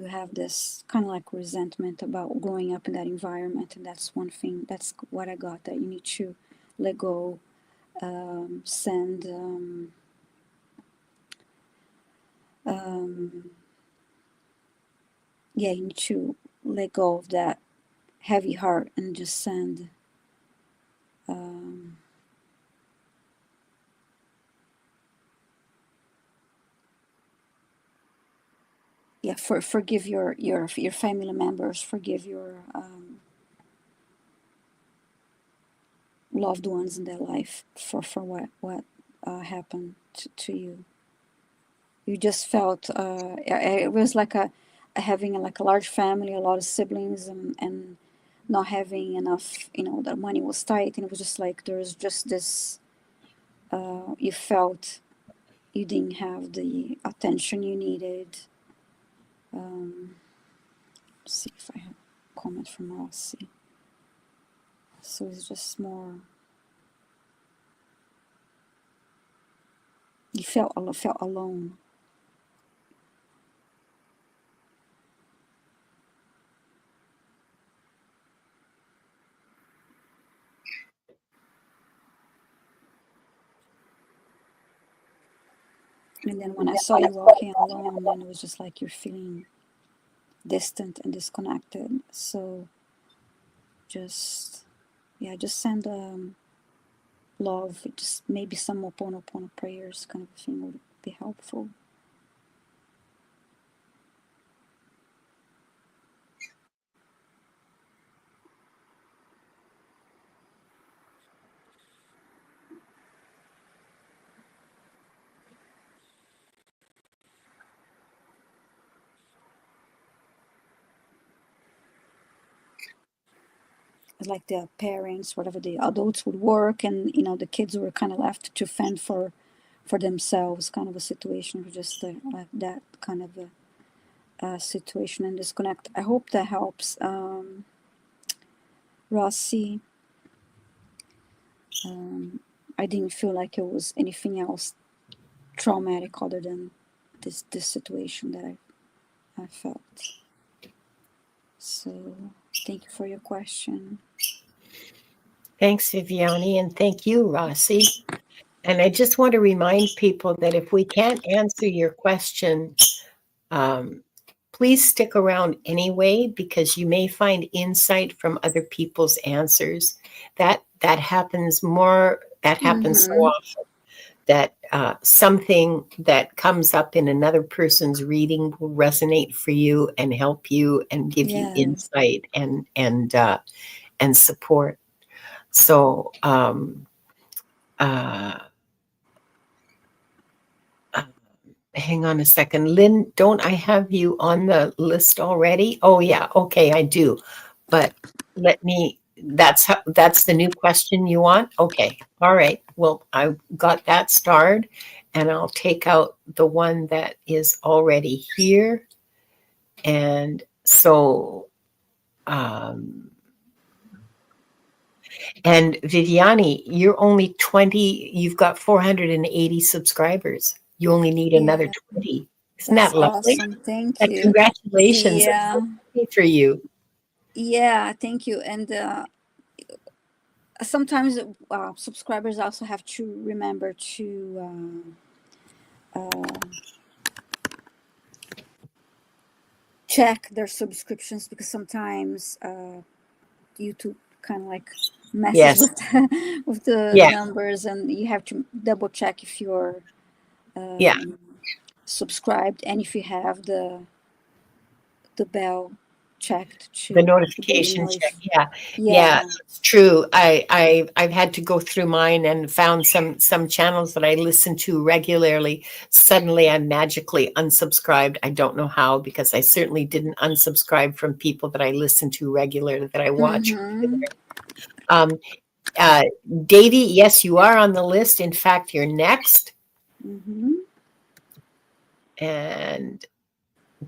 have this kind of like resentment about growing up in that environment, and that's one thing. That's what I got, that you need to let go, send um, yeah, you need to let go of that heavy heart and just send um, yeah, forgive your family members, forgive your loved ones in their life for what happened to you. You just felt it was like a having like a large family, a lot of siblings, and not having enough, the money was tight, and it was just like there's just this, you felt you didn't have the attention you needed. Let's see if I have a comment from Rossi. So it's just more, you felt alone. And then when I saw you walking alone, then it was just like you're feeling distant and disconnected. So just, yeah, just send love. Just maybe some Ho'oponopono prayers kind of thing would be helpful. Like the parents, whatever, the adults would work, and the kids were kind of left to fend for themselves, kind of a situation, just like that kind of a situation and disconnect. I hope that helps, Rossi. I didn't feel like it was anything else traumatic other than this situation that I felt. So thank you for your question. Thanks, Viviane, and thank you, Rossi. And I just want to remind people that if we can't answer your question, please stick around anyway, because you may find insight from other people's answers. That happens more. That happens so often, that something that comes up in another person's reading will resonate for you and help you and give you insight and support. So hang on a second. Lynn, don't I have you on the list already? Oh yeah, okay, I do. But that's the new question you want? Okay, all right. Well, I got that starred, and I'll take out the one that is already here. And so, and Viviane, you're only 20, you've got 480 subscribers. You only need another 20. Isn't That's that lovely? awesome. Thank you. Congratulations. Yeah. I'm so happy for you. Yeah, thank you. And sometimes subscribers also have to remember to check their subscriptions, because sometimes YouTube kind of like messes with the numbers, and you have to double check if you're subscribed, and if you have the bell checked, the notification check. Yeah, it's true. I've had to go through mine and found some channels that I listen to regularly. Suddenly I'm magically unsubscribed. I don't know how, because I certainly didn't unsubscribe from people that I listen to regularly, that I watch. Davy, yes, you are on the list. In fact, you're next. And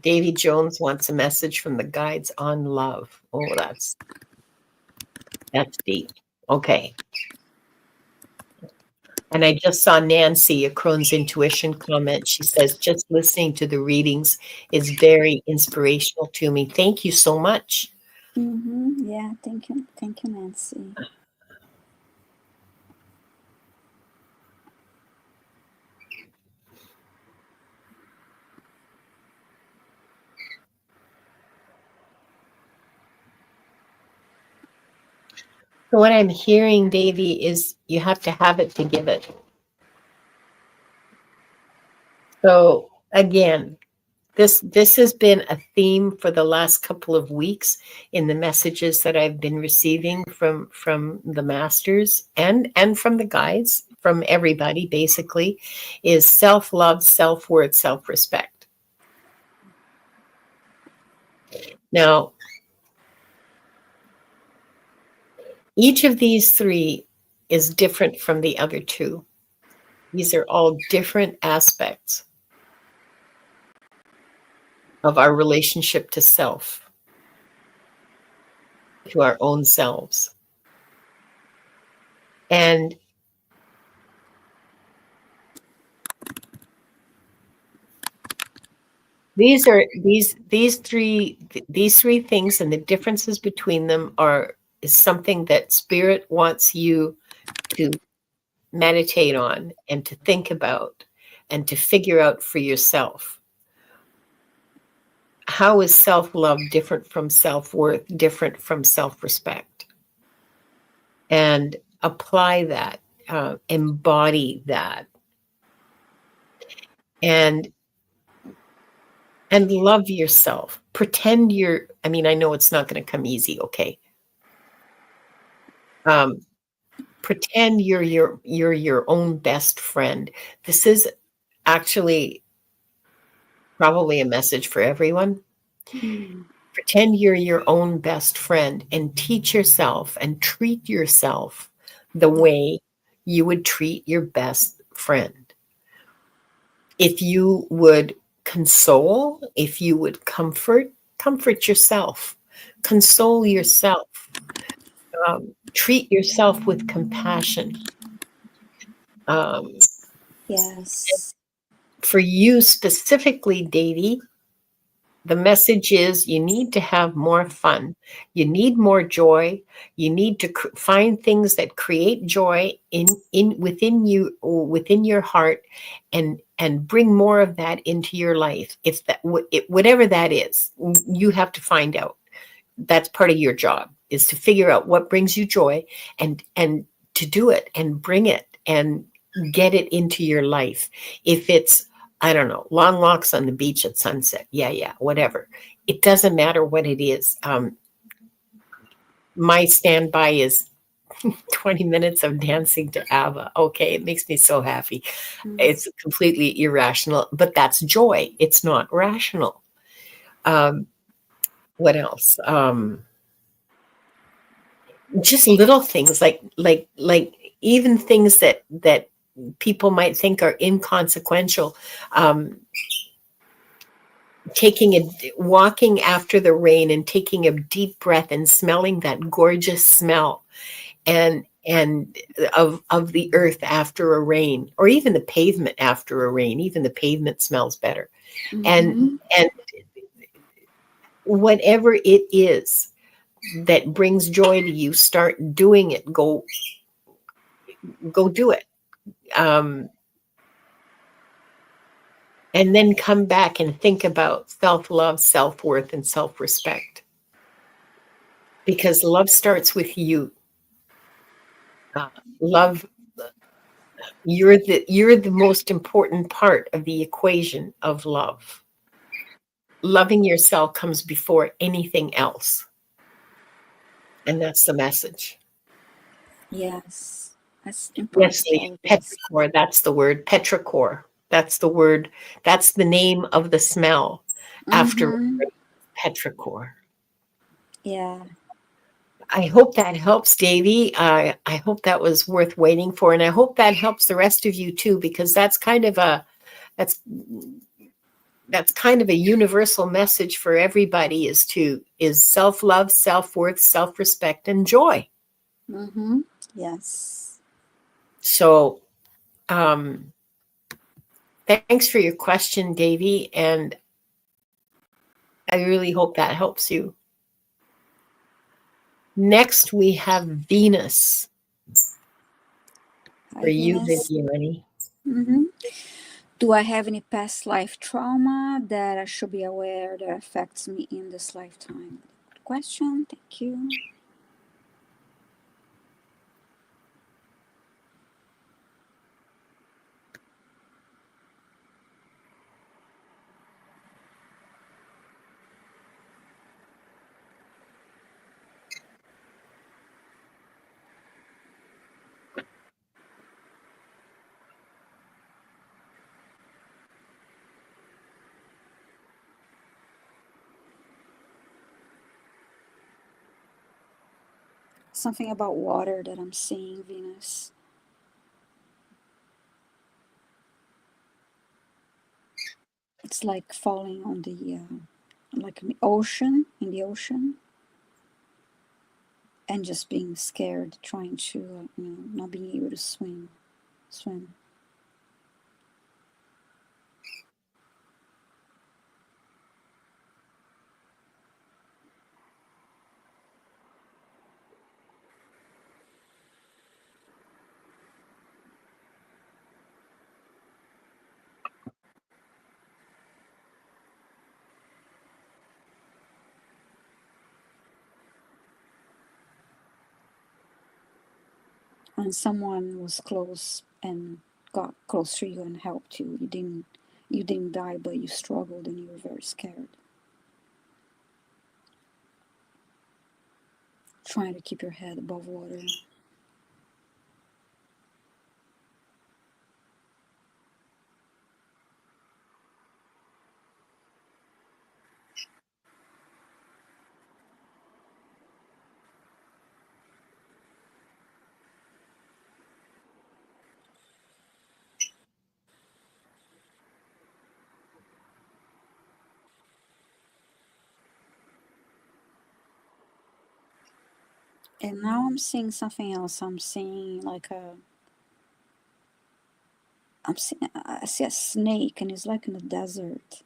Davy Jones wants a message from the guides on love. Oh, that's deep. Okay. And I just saw Nancy, a Crohn's Intuition, comment. She says, just listening to the readings is very inspirational to me. Thank you so much. Yeah, thank you. Thank you, Nancy. So what I'm hearing, Davy, is you have to have it to give it. So again, this has been a theme for the last couple of weeks in the messages that I've been receiving from the masters and from the guides, from everybody basically, is self-love, self-worth, self-respect. Now, Each of these three is different from the other two. These are all different aspects of our relationship to self, to our own selves. And these three things, and the differences between them is something that Spirit wants you to meditate on and to think about and to figure out for yourself. How is self-love different from self-worth, different from self-respect? And apply that, embody that, and love yourself. Pretend I know it's not going to come easy, okay? Pretend you're your own best friend. This is actually probably a message for everyone. Pretend you're your own best friend and teach yourself and treat yourself the way you would treat your best friend. If you would console, if you would comfort yourself, console yourself, treat yourself with compassion. Yes. For you specifically, Davy, the message is you need to have more fun. You need more joy. You need to find things that create joy within you, or within your heart, and bring more of that into your life. If that whatever that is, you have to find out. That's part of your job, is to figure out what brings you joy and to do it and bring it and get it into your life. If it's, I don't know, long walks on the beach at sunset. Yeah, whatever. It doesn't matter what it is. My standby is 20 minutes of dancing to ABBA. Okay, it makes me so happy. It's completely irrational, but that's joy. It's not rational. What else? Just little things like even things that people might think are inconsequential. Walking after the rain and taking a deep breath and smelling that gorgeous smell and of the earth after a rain, or even the pavement after a rain. Even the pavement smells better. And whatever it is that brings joy to you, start doing it. Go do it. And then come back and think about self-love, self-worth, and self-respect. Because love starts with you. Love, you're the most important part of the equation of love. Loving yourself comes before anything else. And that's the message. Yes. That's important. Yes, petrichor, that's the word. Petrichor. That's the word. That's the name of the smell after petrichor. Yeah. I hope that helps, Davy. I hope that was worth waiting for, and I hope that helps the rest of you too, because that's kind of a universal message for everybody: is self-love, self-worth, self-respect, and joy. Yes. So, thanks for your question, Davy, and I really hope that helps you. Next, we have Venus. Hi, For you, Venus. Viviane. Do I have any past life trauma that I should be aware that affects me in this lifetime? Good question. Thank you. something about water that I'm seeing, Venus. It's like falling on the like an ocean, in the ocean, and just being scared, trying to not being able to swim. And someone was close and got close to you and helped you. You didn't die, but you struggled and you were very scared. Trying to keep your head above water. And now I'm seeing something else. I'm seeing like I see a snake, and it's like in the desert.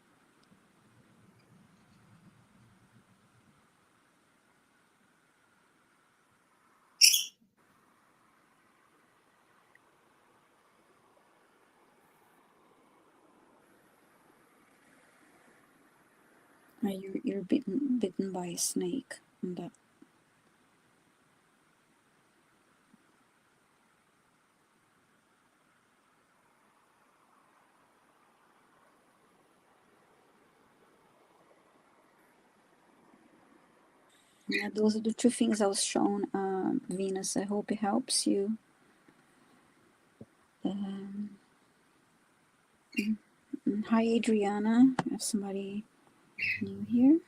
You're bitten by a snake. And that, yeah, those are the two things I was shown, Venus. I hope it helps you. Hi, Adriana. I have somebody new here.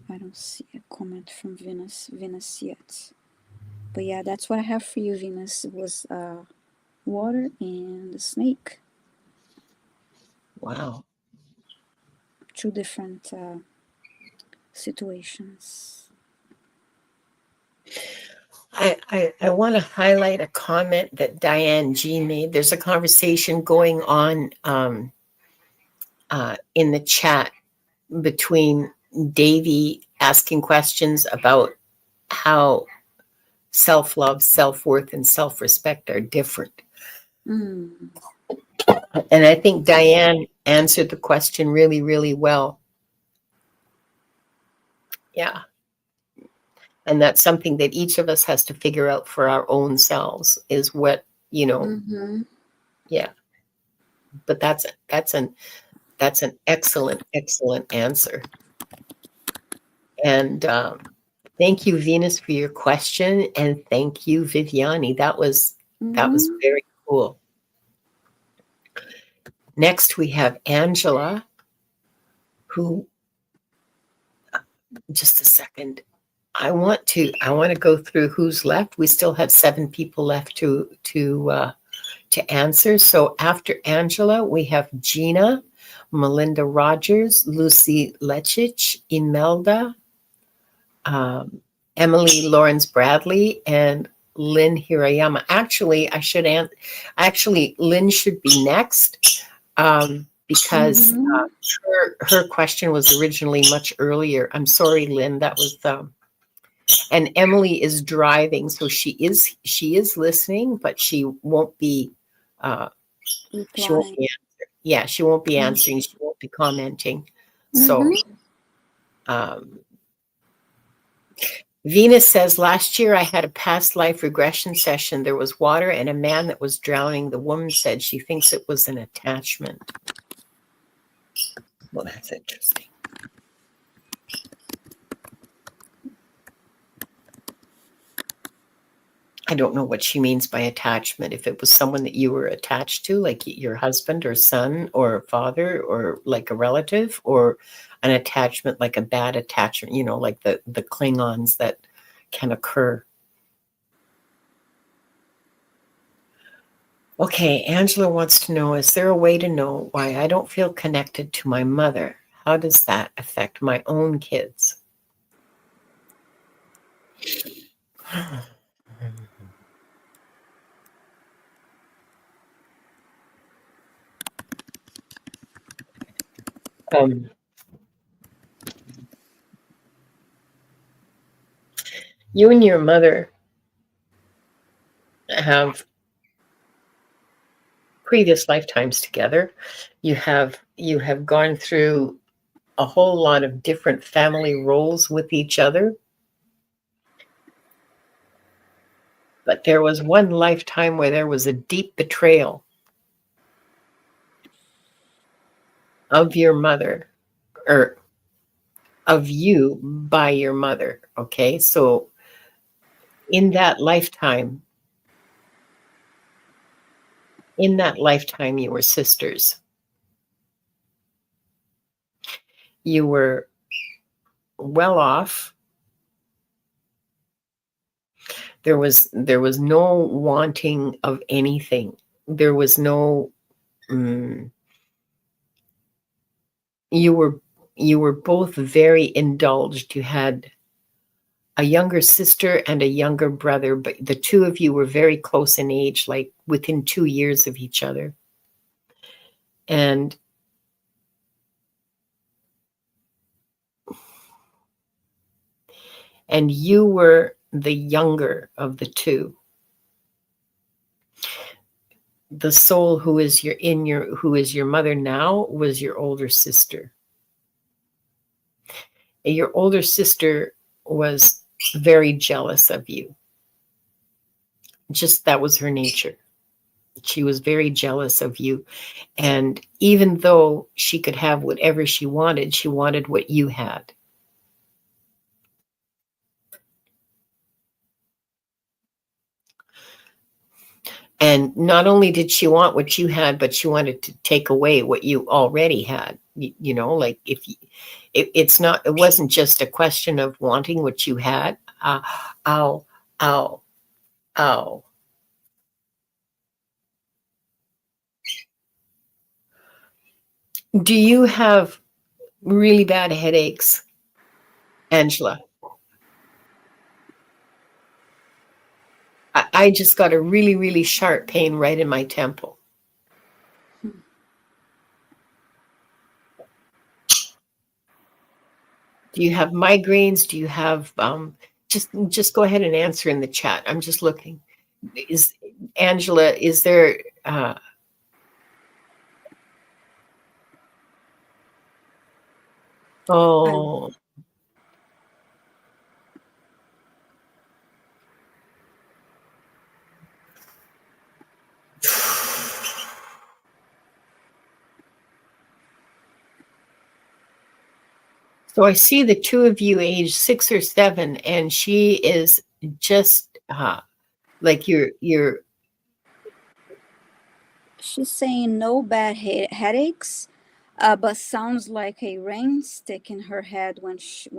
I don't see a comment from Venus yet. But yeah, that's what I have for you, Venus. It was water and the snake. Wow. Two different situations. I want to highlight a comment that Diane G made. There's a conversation going on in the chat between Davey asking questions about how self-love, self-worth, and self-respect are different. Mm. And I think Diane answered the question really, really well. Yeah. And that's something that each of us has to figure out for our own selves is what, Mm-hmm. yeah. But that's an excellent, excellent answer. And thank you, Venus, for your question. And thank you, Viviane. That was very cool. Next, we have Angela, who, just a second. I want to go through who's left. We still have 7 people left to answer. So after Angela, we have Gina, Melinda Rogers, Lucy Lechich, Imelda, Emily Lawrence Bradley, and Lynn Hirayama. Actually, Lynn should be next because her question was originally much earlier. I'm sorry, Lynn. That was and Emily is driving, so she is listening, but she won't be. She won't be answering. Yeah, she won't be answering. She won't be commenting. So, Venus says, last year I had a past life regression session. There was water and a man that was drowning. The woman said she thinks it was an attachment. Well, that's interesting. I don't know what she means by attachment. If it was someone that you were attached to, like your husband or son or father or like a relative, or an attachment like a bad attachment, like the Klingons that can occur Okay, Angela wants to know, is there a way to know why I don't feel connected to my mother? How does that affect my own kids? Um, you and your mother have previous lifetimes together. You have gone through a whole lot of different family roles with each other. But there was one lifetime where there was a deep betrayal of your mother, or of you by your mother. Okay, so in that lifetime, you were sisters. You were well off. There was no wanting of anything. There was no you were both very indulged. You had a younger sister and a younger brother, but the two of you were very close in age, like within 2 years of each other. And you were the younger of the two. The soul who is your mother now was your older sister. And your older sister was very jealous of you. Just that was her nature. She was very jealous of you. And even though she could have whatever she wanted what you had. And not only did she want what you had, but she wanted to take away what you already had. Like it wasn't just a question of wanting what you had. Ow, ow, ow. Do you have really bad headaches, Angela? I just got a really, really sharp pain right in my temple. Do you have migraines? Do you have just go ahead and answer in the chat. I'm just looking. Is Angela, is there oh, so I see the two of you age 6 or 7, and she is just like you're She's saying no bad headaches, but sounds like a rain stick in her head when she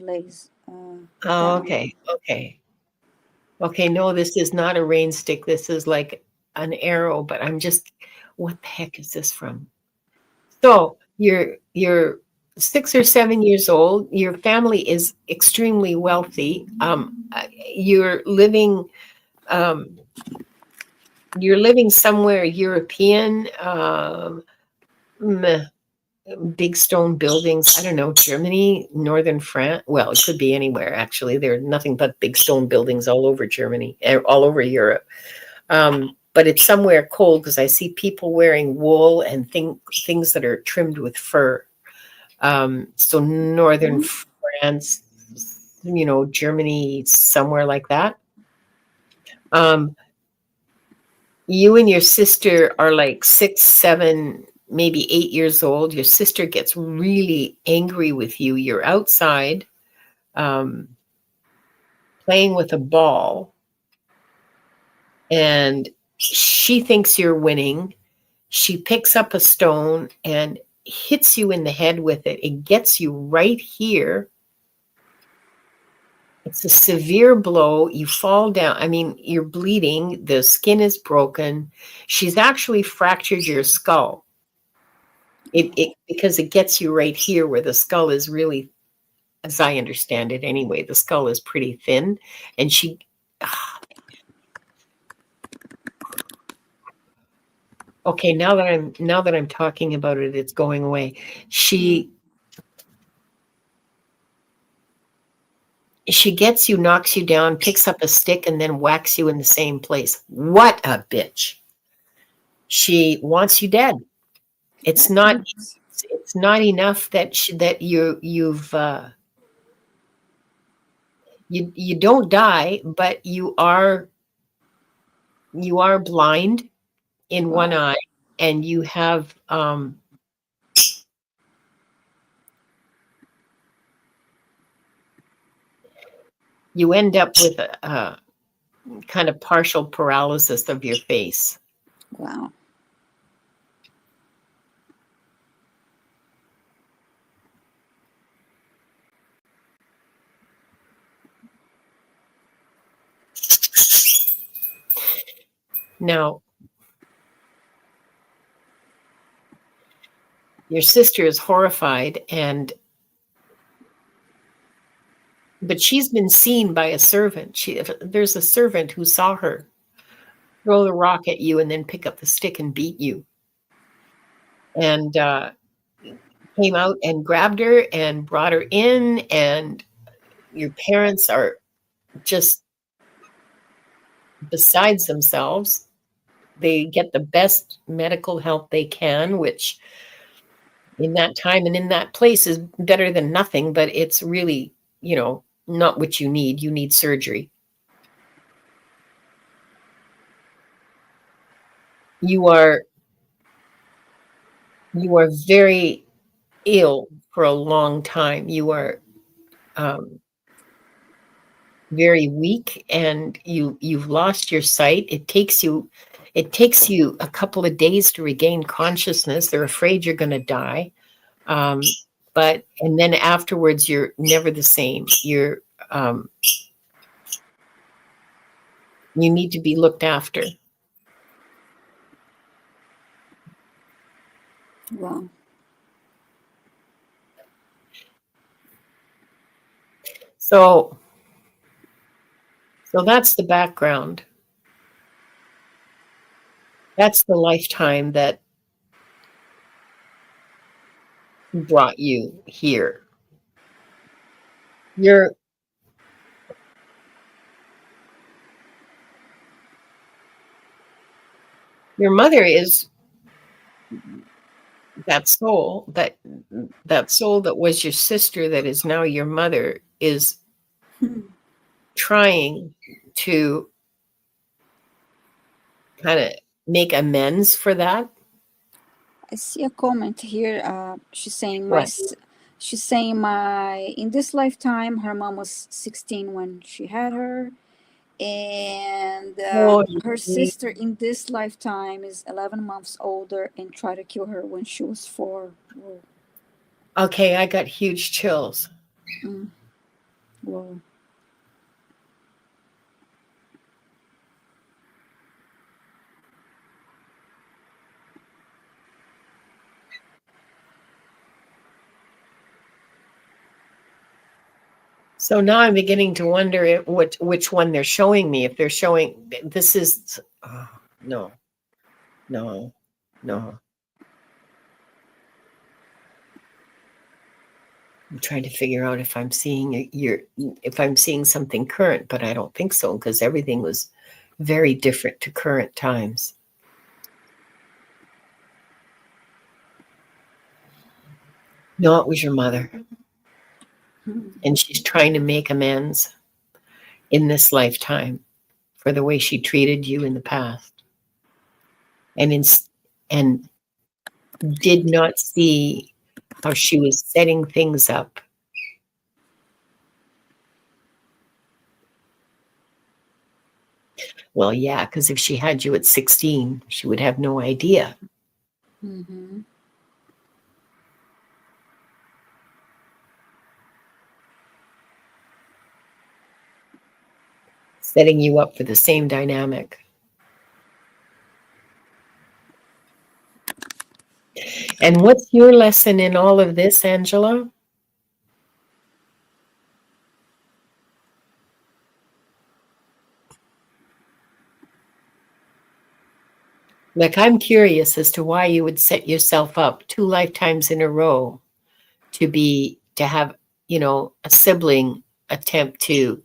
lays oh, down. okay, no, this is not a rain stick. This is like an arrow, but I'm just, what the heck is this from? So you're 6 or 7 years old. Your family is extremely wealthy. You're living um, somewhere European, big stone buildings. I don't know, Germany, northern France. Well, it could be anywhere, actually. There are nothing but big stone buildings all over Germany, all over Europe. But it's somewhere cold because I see people wearing wool and things that are trimmed with fur. So northern France, Germany, somewhere like that. You and your sister are like 6, 7, maybe 8 years old. Your sister gets really angry with you. You're outside playing with a ball, and she thinks you're winning. She picks up a stone and hits you in the head with it. It gets you right here. It's a severe blow. You fall down. I mean, you're bleeding. The skin is broken. She's actually fractured your skull. It because it gets you right here where the skull is really, as I understand it anyway, the skull is pretty thin, and she. Okay, now that I'm talking about it, it's going away. She gets you, knocks you down, picks up a stick, and then whacks you in the same place. What a bitch! She wants you dead. It's not. Yes. It's not enough that you don't die, but you are blind in one Wow. eye, and you have you end up with a kind of partial paralysis of your face. Wow. Now, your sister is horrified, but she's been seen by a servant. There's a servant who saw her throw the rock at you and then pick up the stick and beat you, and came out and grabbed her and brought her in, and your parents are just besides themselves. They get the best medical help they can, which in that time and in that place is better than nothing, but it's really, not what you need. You need surgery. You are very ill for a long time. You are um, very weak, and you've lost your sight. It takes you a couple of days to regain consciousness. They're afraid you're going to die. Um, and then afterwards, you're never the same. You need to be looked after. Wow. So that's the background. That's the lifetime that brought you here. Your mother is that soul, that was your sister, that is now your mother, is trying to kind of make amends for that. I see a comment here. She's saying What? my in this lifetime her mom was 16 when she had her, and Oh, her sister in this lifetime is 11 months older and tried to kill her when she was 4. Whoa. okay, I got huge chills. Mm. Whoa. So now I'm beginning to wonder which one they're showing me. If they're showing this is no, no, no. I'm trying to figure out if I'm seeing something current, but I don't think so, because everything was very different to current times. No, it was your mother, and she's trying to make amends in this lifetime for the way she treated you in the past, and did not see how she was setting things up. Well, yeah, because if she had you at 16, she would have no idea. Mm-hmm. setting you up for the same dynamic. And what's your lesson in all of this, Angela? Like, I'm curious as to why you would set yourself up 2 lifetimes in a row to have, a sibling attempt to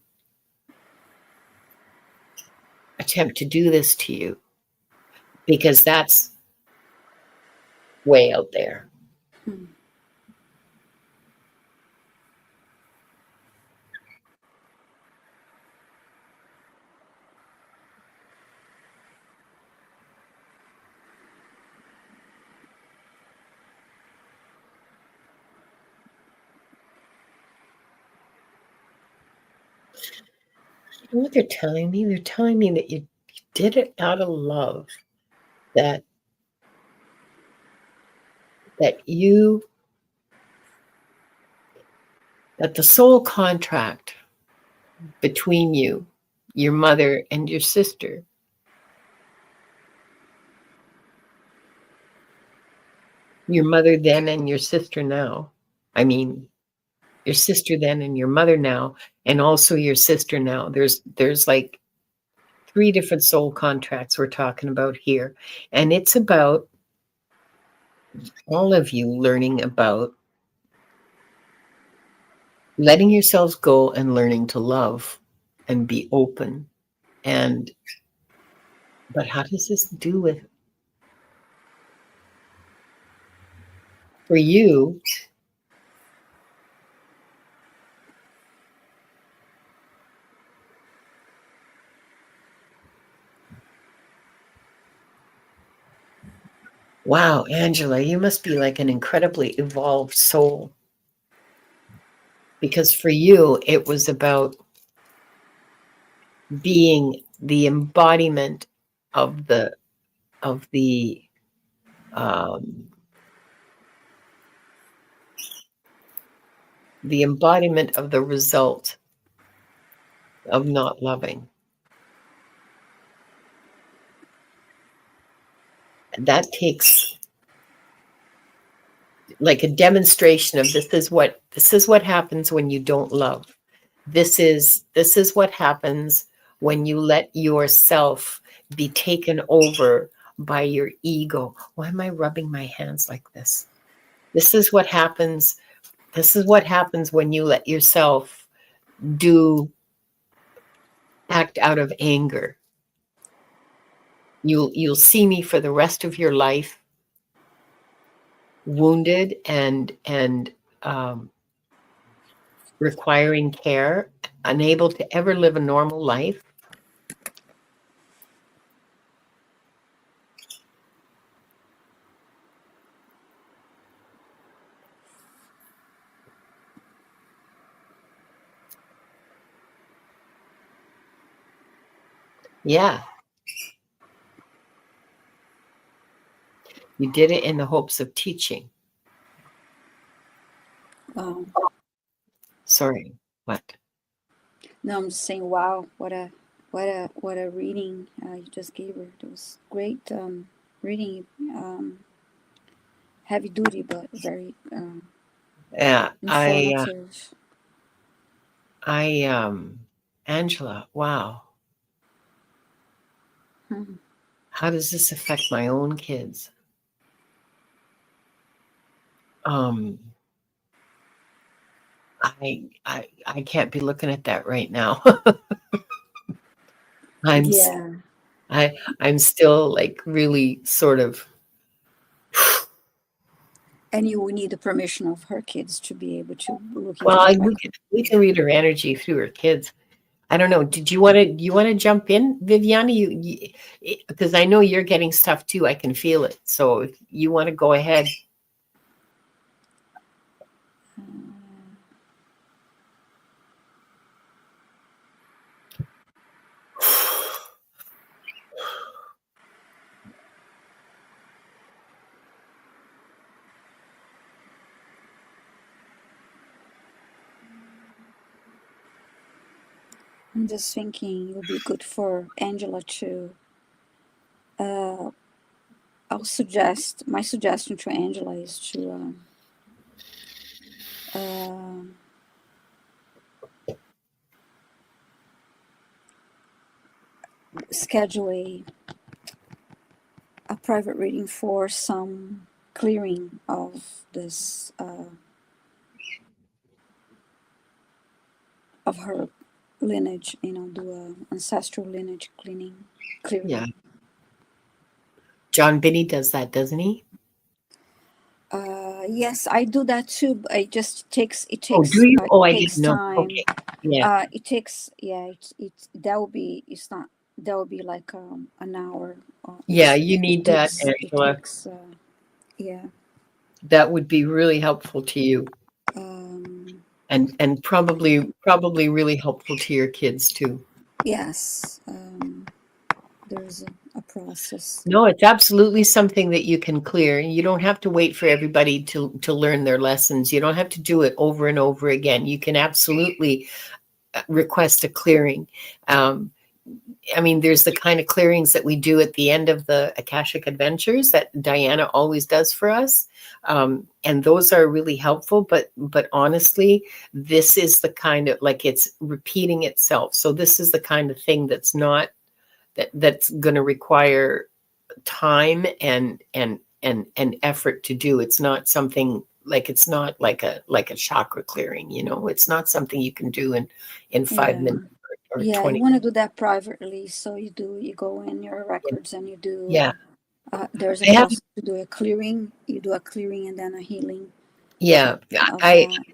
do this to you, because that's way out there. Hmm. You know what they're telling me? They're telling me that you did it out of love, that that you that the soul contract between you, your mother and your sister, your mother then and your sister now. I mean, your sister then and your mother now, and also your sister now. There's like 3 different soul contracts we're talking about here. And it's about all of you learning about letting yourselves go and learning to love and be open. And but how does this do with, for you? Wow, Angela, you must be like an incredibly evolved soul, because for you it was about being the embodiment of the um, the embodiment of the result of not loving. That takes like a demonstration of, this is what happens when you don't love. This is what happens when you let yourself be taken over by your ego. Why am I rubbing my hands like this? This is what happens. This is what happens when you let yourself do act out of anger. You'll see me for the rest of your life wounded and requiring care, unable to ever live a normal life. Yeah, you did it in the hopes of teaching. Wow. Sorry, what? No, I'm just saying, wow, what a reading you just gave her. It was great reading, heavy duty, but very Yeah, informative. Angela, wow. Hmm. How does this affect my own kids? Um, I can't be looking at that right now. I'm s- Yeah, I'm still like really sort of, and you would need the permission of her kids to be able to look into well, that we can read her energy through her kids. I don't know. Do you want to jump in, Viviane? Because I know you're getting stuff too. I can feel it. So if you want to go ahead. I'm just thinking it would be good for Angela to. Uh, I'll suggest my suggestion to Angela is to um schedule a private reading for some clearing of this of her lineage. Do a ancestral lineage clearing. Yeah. John Binney does that, doesn't he? Yes, I do that too. But Oh, do you? it Oh, I didn't takes know. time. Okay. Yeah. It takes that will be it's not that will be like an hour. Yeah, you need that, It Angela. takes yeah. That would be really helpful to you, Um, and probably really helpful to your kids too. yes, there's a process. No, it's absolutely something that you can clear. You don't have to wait for everybody to learn their lessons. You don't have to do it over and over again. You can absolutely request a clearing. Um, I mean, there's the kind of clearings that we do at the end of the Akashic Adventures that Diana always does for us, and those are really helpful. But honestly, this is the kind of, like, it's repeating itself. So this is the kind of thing that's going to require time and effort to do. It's not something like, it's not like a chakra clearing. It's not something you can do in Yeah. 5 minutes or Yeah, you 20. want to do that privately, so you go in your records and you do. Yeah. There's a I have, process to do a clearing. You do a clearing and then a healing yeah, of I that.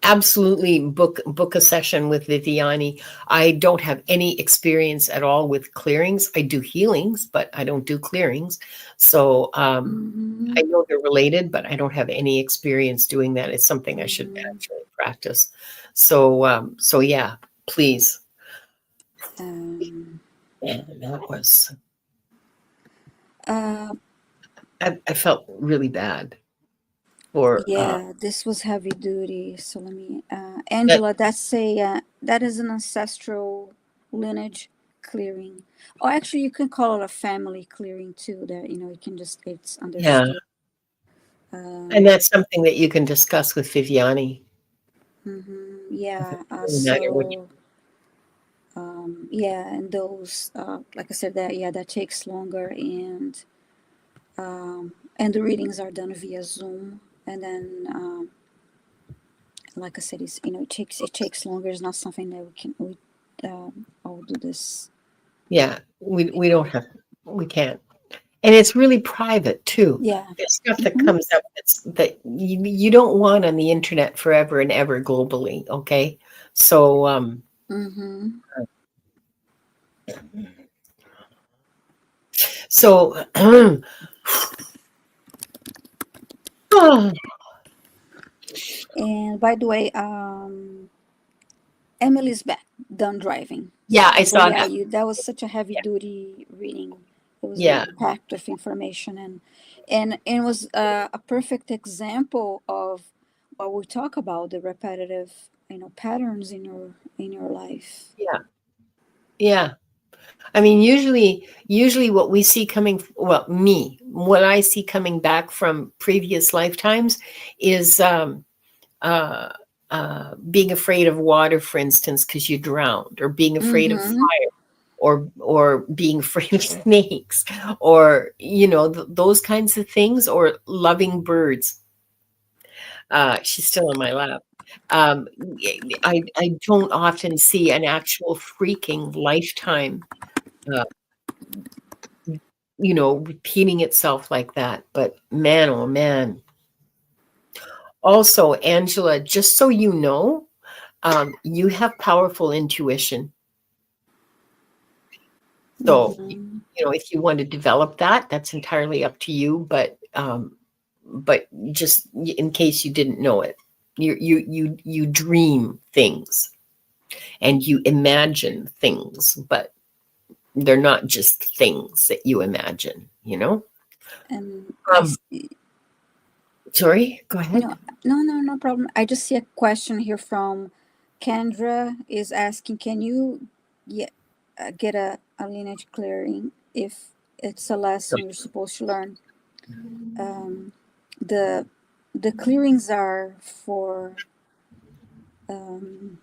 absolutely book a session with Viviane. I don't have any experience at all with clearings. I do healings, but I don't do clearings. So I Mm-hmm. know they're related, but I don't have any experience doing that. It's something I should Mm-hmm. actually practice. So yeah, please. Um, And that was, uh, I felt really bad for yeah, this was heavy duty. So let me, that. Angela, that is an ancestral lineage clearing. Or actually, you can call it a family clearing too. That you can just it's Yeah. understood. And Um, that's something that you can discuss with Viviane. yeah. No matter what. Yeah, and those, like I said, that takes longer, and the readings are done via Zoom, and then, like I said, it takes longer. It's not something that I'll do this. Yeah, we don't have, we can't. And it's really private too. Yeah. There's stuff that Mm-hmm. comes up that you don't want on the internet forever and ever globally, okay? So Mm-hmm. so And by the way, Emily's back, done driving. yeah, I So saw yeah, that. that was such a heavy Yeah. duty reading. It was Yeah. packed with information, and it was a perfect example of what we talk about, the repetitive patterns in your life. Yeah. Yeah. I mean, usually what we see coming, well, what I see coming back from previous lifetimes is uh, being afraid of water, for instance, because you drowned, or being afraid of Mm-hmm. fire, or being afraid of snakes, or those kinds of things, or loving birds. She's still in my lap. Um, I don't often see an actual freaking lifetime, uh, repeating itself like that. But man, oh man. Also, Angela, just so you know, you have powerful intuition. So, Mm-hmm. if you want to develop that, that's entirely up to you. But just in case you didn't know it, you dream things and you imagine things, but they're not just things that you imagine. And Um, sorry, go ahead. no, no problem. I just see a question here from Kendra is asking, can you yeah, get a lineage clearing if it's a lesson you're supposed to learn. Um, the the clearings are for um,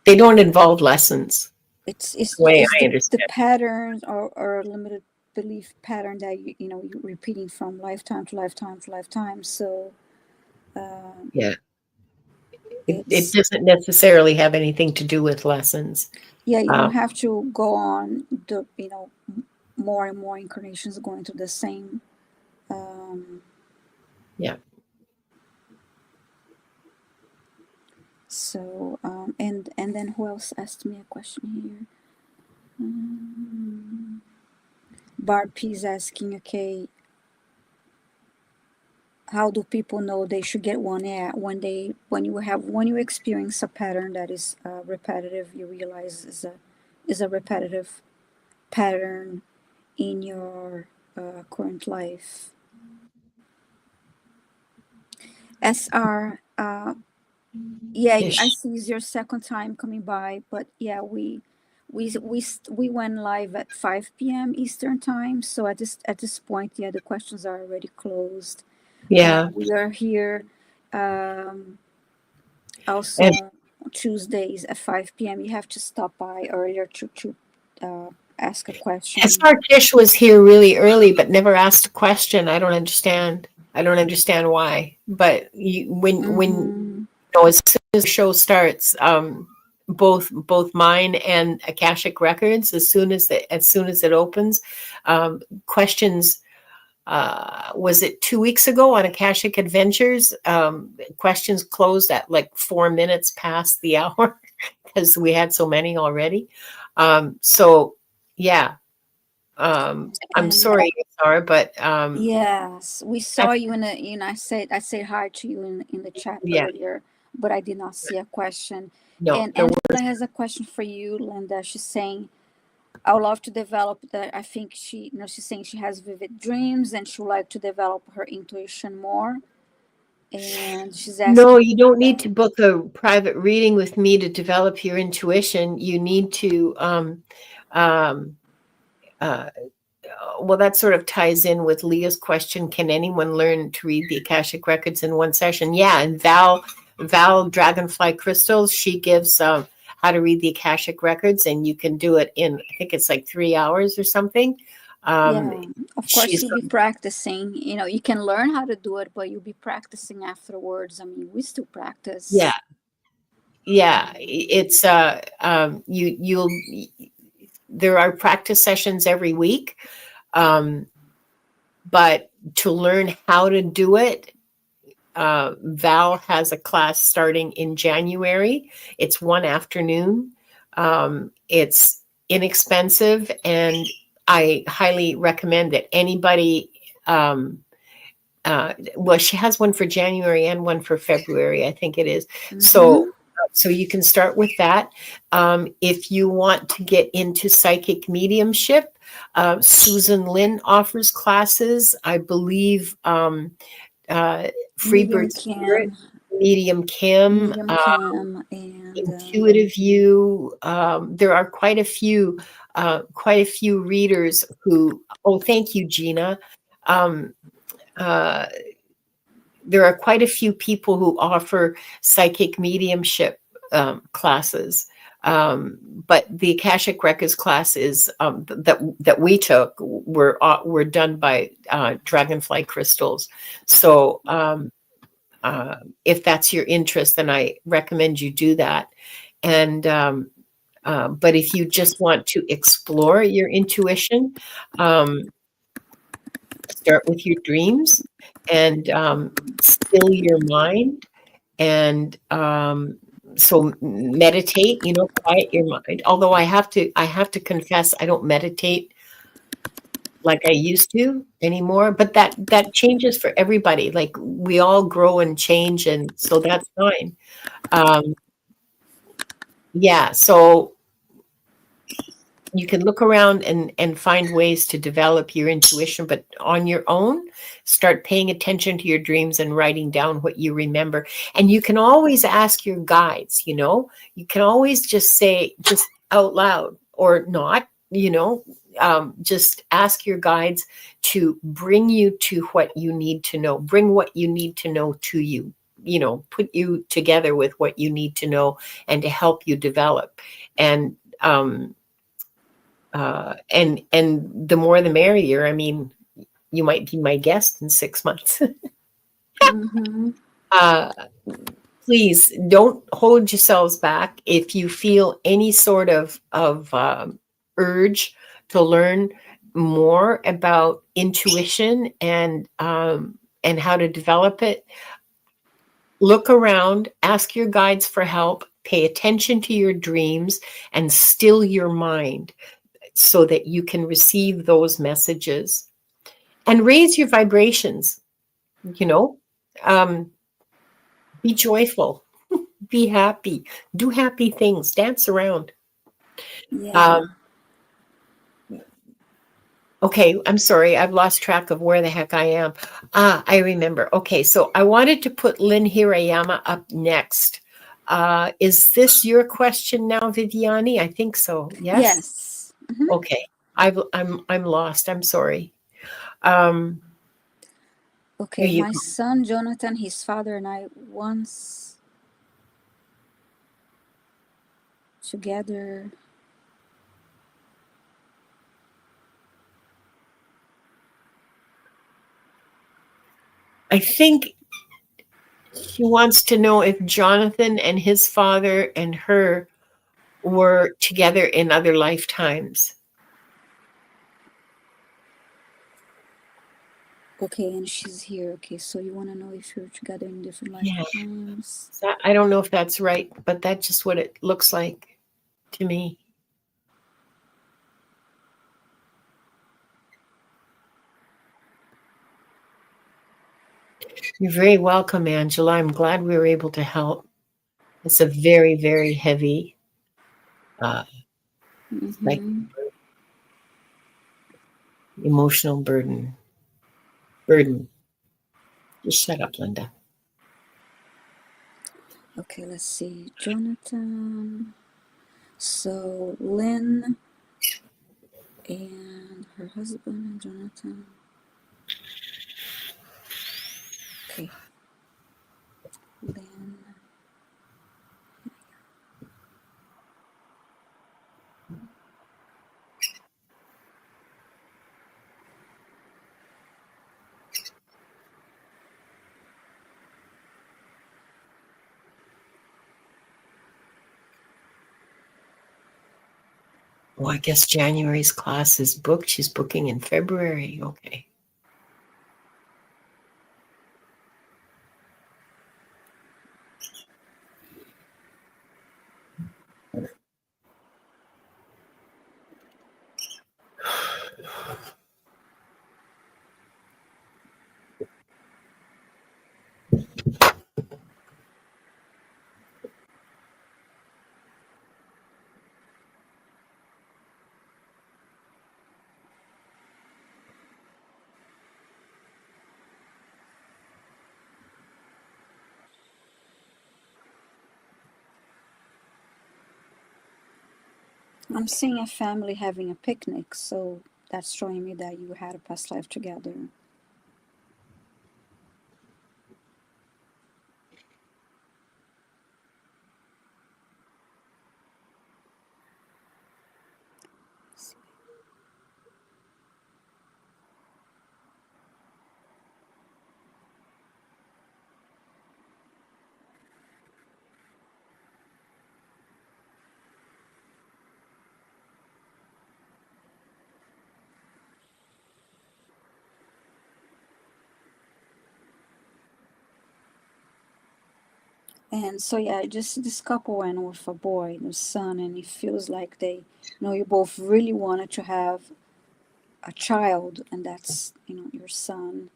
They don't involve lessons, it's the way it's I the understand. patterns or limited belief pattern that you're repeating from lifetime to lifetime to lifetime. So um, Yeah. It it's doesn't necessarily have anything to do with lessons. yeah, you don't Um, have to go on the more and more incarnations going to the same. Um, yeah. so and then who else asked me a question here? Barb P's asking, okay, how do people know they should get one? Yeah, when you experience a pattern that is repetitive, you realize is a repetitive pattern in your current life. SR, yeah, I Ish. see it's your second time coming by, but yeah, we went live at 5 p.m. Eastern time, so at this point, yeah, the questions are already closed. Yeah. We are here um, also And on Tuesdays at 5 p.m. You have to stop by earlier to uh, ask a question. SR Tish was here really early, but never asked a question. I don't understand. I don't understand why. But when Mm-hmm. as soon as the show starts, both mine and Akashic Records, as soon as it opens, questions. Was it 2 weeks ago on Akashic Adventures? Questions closed at like 4 minutes past the hour because we had so many already. So yeah, I'm And sorry, Sarah, but yes, we saw that's you in a, I said hi to you in the chat yeah, earlier, but I did not see a question. no, And there Angela was has a question for you, Linda. She's saying, I would love to develop that. I think she's saying she has vivid dreams and she would like to develop her intuition more. And she's no. asking, You don't need to book a private reading with me to develop your intuition. You need to um, uh, well, that sort of ties in with Leah's question. Can anyone learn to read the Akashic Records in one session? Yeah, and Val Dragonfly Crystals, she gives how to read the Akashic Records, and you can do it in, I think it's like 3 hours or something. Um, yeah, of course, she's you'll be practicing. You can learn how to do it, but you'll be practicing afterwards. I mean, we still yeah, practice. yeah. It's you'll there are practice sessions every week, um, but to learn how to do it, Val has a class starting in January. It's one afternoon. It's inexpensive, and I highly recommend that anybody. Well, she has one for January and one for February, I think it is. Mm-hmm. So you can start with that. If you want to get into psychic mediumship, Susan Lynn offers classes. I believe Medium Freebird Spirit, Cam, Medium Kim, Medium Cam, and Intuitive You. There are quite a few readers who. Oh, thank you, Gina. Um, uh, there are quite a few people who offer psychic mediumship classes. But the Akashic Records classes that we took were done by Dragonfly Crystals. So if that's your interest, then I recommend you do that. And but if you just want to explore your intuition, um, start with your dreams and still your mind. And so meditate, quiet your mind. Although I have to confess, I don't meditate like I used to anymore, but that changes for everybody. Like we all grow and change, and so that's fine. Um, yeah. So you can look around and find ways to develop your intuition, but on your own, start paying attention to your dreams and writing down what you remember. And you can always ask your guides, you can always just say, just out loud or not, just ask your guides to bring you to what you need to know, bring what you need to know to you, put you together with what you need to know and to help you develop. And the more the merrier. I mean, you might be my guest in 6 months. Mm-hmm. uh, Please don't hold yourselves back. If you feel any sort of urge to learn more about intuition and how to develop it, look around, ask your guides for help, pay attention to your dreams, and still your mind so that you can receive those messages and raise your vibrations. you know um, be joyful, be happy, do happy things, dance around. Yeah. um, okay, I'm sorry, I've lost track of where the heck I am. I remember. Okay, so I wanted to put Lynn Hirayama up next. Is this your question now, Viviani? I think so. Yes. Yes. Hmm. Okay. I'm lost. I'm sorry. um, Here Okay, you my go. son Jonathan, his father, and I once together. I think she wants to know if Jonathan and his father and her were together in other lifetimes. Okay, and she's here. Okay, so you want to know if you're together in different Yeah. lifetimes? I don't know if that's right, but that's just what it looks like to me. You're very welcome, Angela. I'm glad we were able to help. It's a very, very heavy uh, like Mm-hmm. emotional burden. Just shut up, Linda. Okay, let's see. Jonathan. So Lynn and her husband, Jonathan. Okay, Lynn. Oh, I guess January's class is booked. She's booking in February. Okay. I'm seeing a family having a picnic, so that's showing me that you had a past life together. And so yeah, just this couple went with a boy, the son, and it feels like you both really wanted to have a child, and that's your son.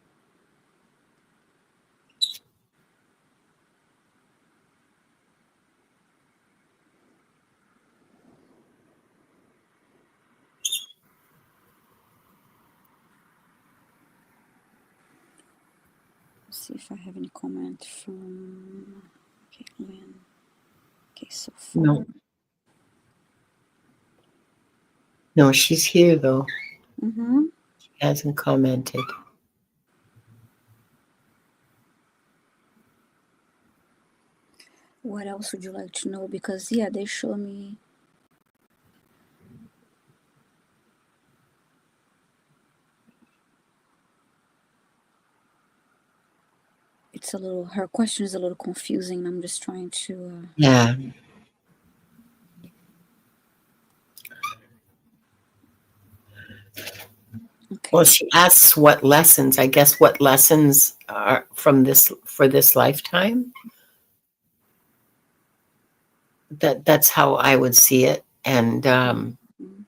see if I have any comment from. Okay, Lynn. Okay, so far. No. No, she's here though. Mm-hmm. She hasn't commented. What else would you like to know? Because yeah, they show me. It's a little. Her question is a little confusing. I'm just trying to. Yeah. Okay. Well, she asks what lessons. I guess what lessons are from this for this lifetime. That's how I would see it, and Mm-hmm.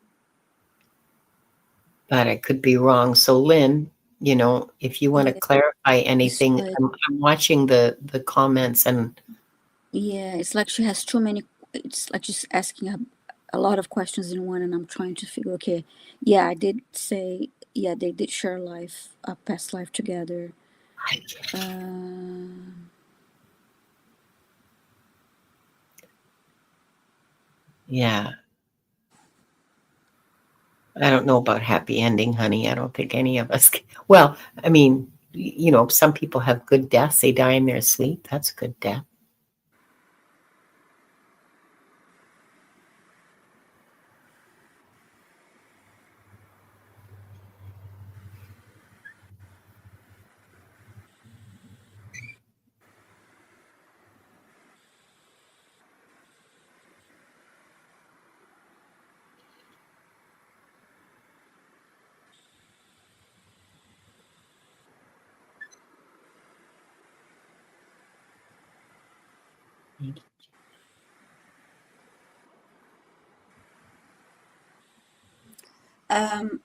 but I could be wrong. So, Lynn, if you want to Yeah, clarify it's anything, like I'm watching the comments, and yeah, it's like she has too many. It's like she's asking a lot of questions in one, and I'm trying to figure. Okay, yeah, I did say yeah, they did share life, a past life together. Uh, yeah, I don't know about happy ending, honey. I don't think any of us. Well, I mean, some people have good deaths. They die in their sleep. That's a good death.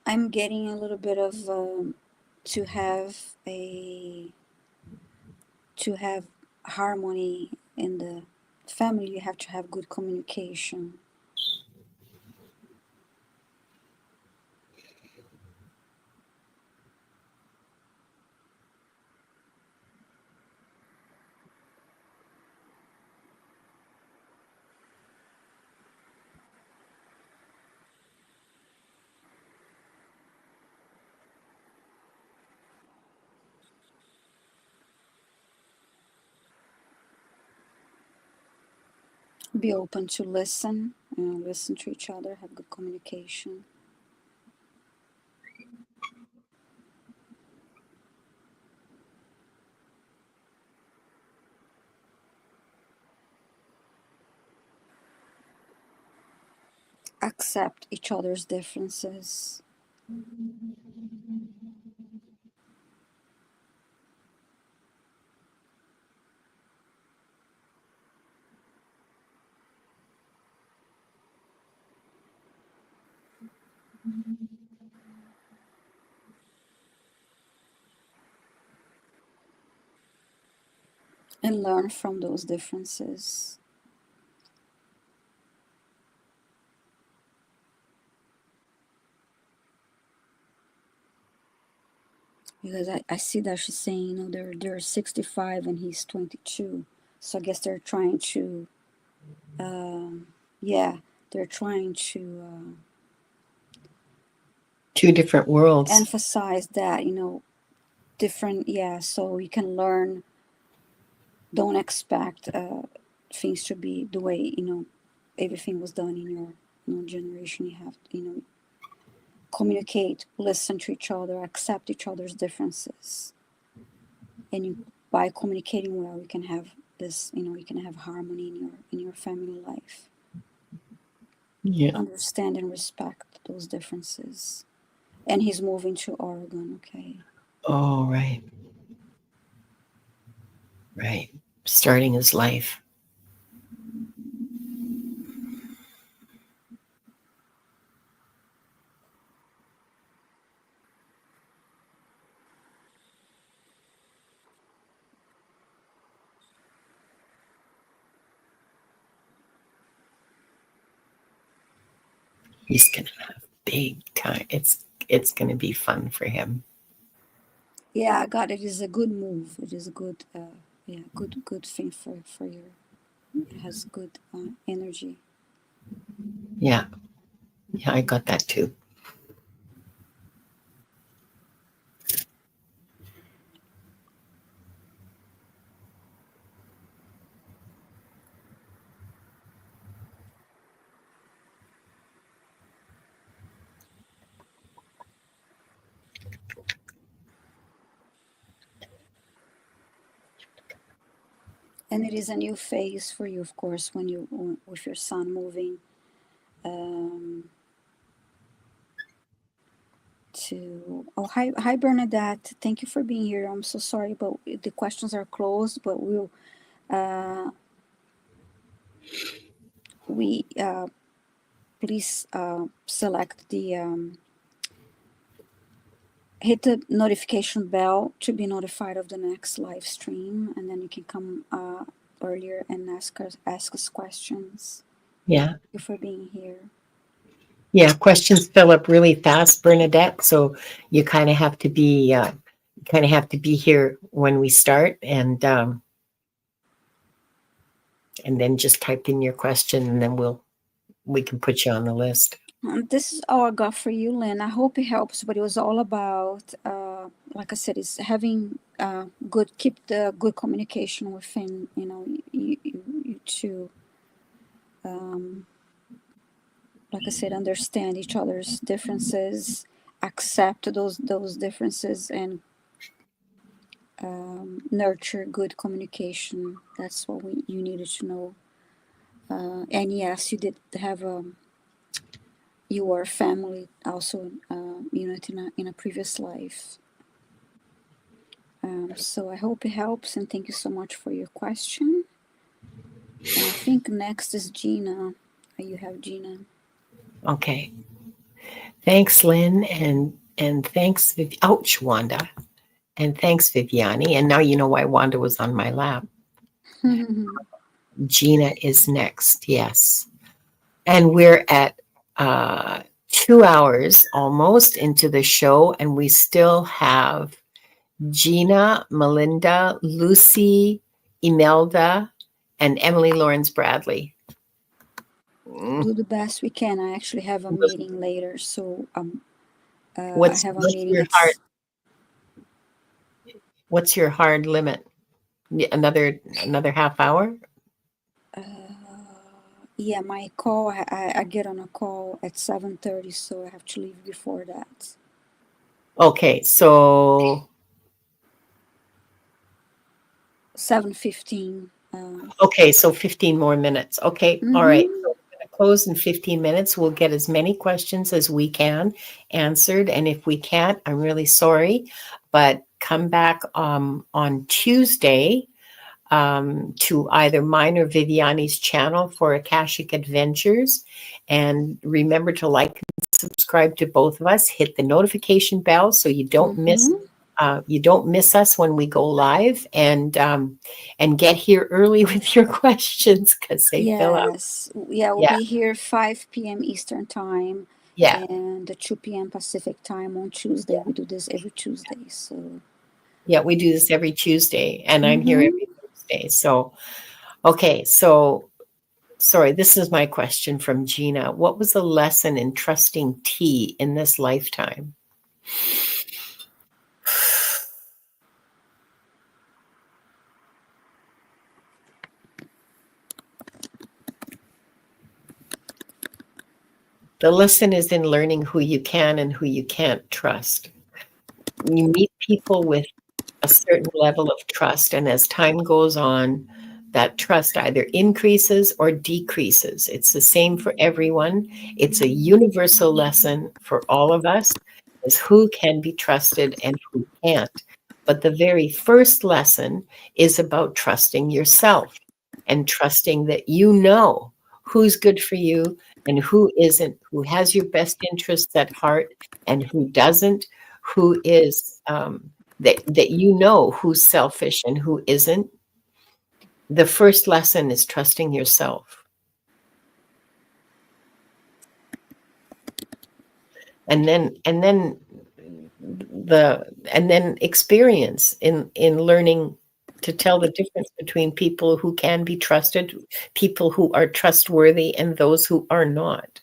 I'm getting a little bit of to have a to have harmony in the family. You have to have good communication. Be open to listen. Listen to each other. Have good communication. Accept each other's differences. And learn from those differences. Because I see that she's saying, they're 65 and he's 22. So I guess they're trying to, yeah, they're trying to Two different worlds. emphasize that, different, yeah, so you can learn. Don't expect things to be the way, everything was done in your generation. You have, communicate, listen to each other, accept each other's differences, and by communicating well, you can have this. You can have harmony in your family life. Yeah. Understand and respect those differences. And he's moving to Oregon. Okay. Oh, right. Right. Starting his life. He's gonna have big time. It's gonna be fun for him. Yeah, God, it is a good move. It is a good, yeah, good thing for your. It has good energy. Yeah. Yeah, I got that too. And it is a new phase for you, of course, when you with your son moving um, to. Oh, hi Bernadette. Thank you for being here. I'm so sorry, but the questions are closed. But we'll uh, we please select the hit the notification bell to be notified of the next live stream, and then you can come earlier and ask us questions. Yeah. Thank you for being here. Yeah. Questions fill up really fast, Bernadette. So you kind of have to be, here when we start, and then just type in your question, and then we can put you on the list. This is all I got for you, Lynn. I hope it helps, but it was all about, like I said, is having keep the good communication within, you two. Um, like I said, understand each other's differences, accept those differences, and nurture good communication. That's what you needed to know. And yes, you did have your family also, in a previous life. So I hope it helps, and thank you so much for your question. And I think next is Gina. You have Gina. Okay. Thanks, Lynn, and thanks, ouch, Wanda, and thanks, Viviani. And now you know why Wanda was on my lap. Gina is next. Yes. And we're at 2 hours almost into the show, and we still have Gina, Melinda, Lucy, Imelda, and Emily Lawrence Bradley. Do the best we can. I actually have a meeting later, so I What's have a what's meeting your at hard what's your hard limit? Another half hour? yeah, my call. I get on a call at 7:30, so I have to leave before that. Okay, so 7:15. okay, so 15 more minutes. Okay, all right. Mm-hmm. So we're gonna close in 15 minutes. We'll get as many questions as we can answered. And if we can't, I'm really sorry. But come back on Tuesday to either mine or Viviani's channel for Akashic Adventures. And remember to like and subscribe to both of us. Hit the notification bell so you don't miss Mm-hmm. us when we go live, and get here early with your questions because they fill up. Yes. Yeah, we'll Yeah, be here 5 p.m. Eastern time yeah, and 2 p.m. Pacific time on Tuesday. yeah, We do this every Tuesday. So, yeah. We do this every Tuesday, and I'm here mm-hmm. every Thursday. So, okay. So, sorry, this is my question from Gina. What was the lesson in trusting tea in this lifetime? The lesson is in learning who you can and who you can't trust. You meet people with a certain level of trust, and as time goes on, that trust either increases or decreases. It's the same for everyone. It's a universal lesson for all of us, is who can be trusted and who can't. But the very first lesson is about trusting yourself and trusting that you know who's good for you and who isn't, who has your best interests at heart and who doesn't, who is that you know who's selfish and who isn't. The first lesson is trusting yourself. And then and then experience in learning to tell the difference between people who can be trusted, people who are trustworthy, and those who are not.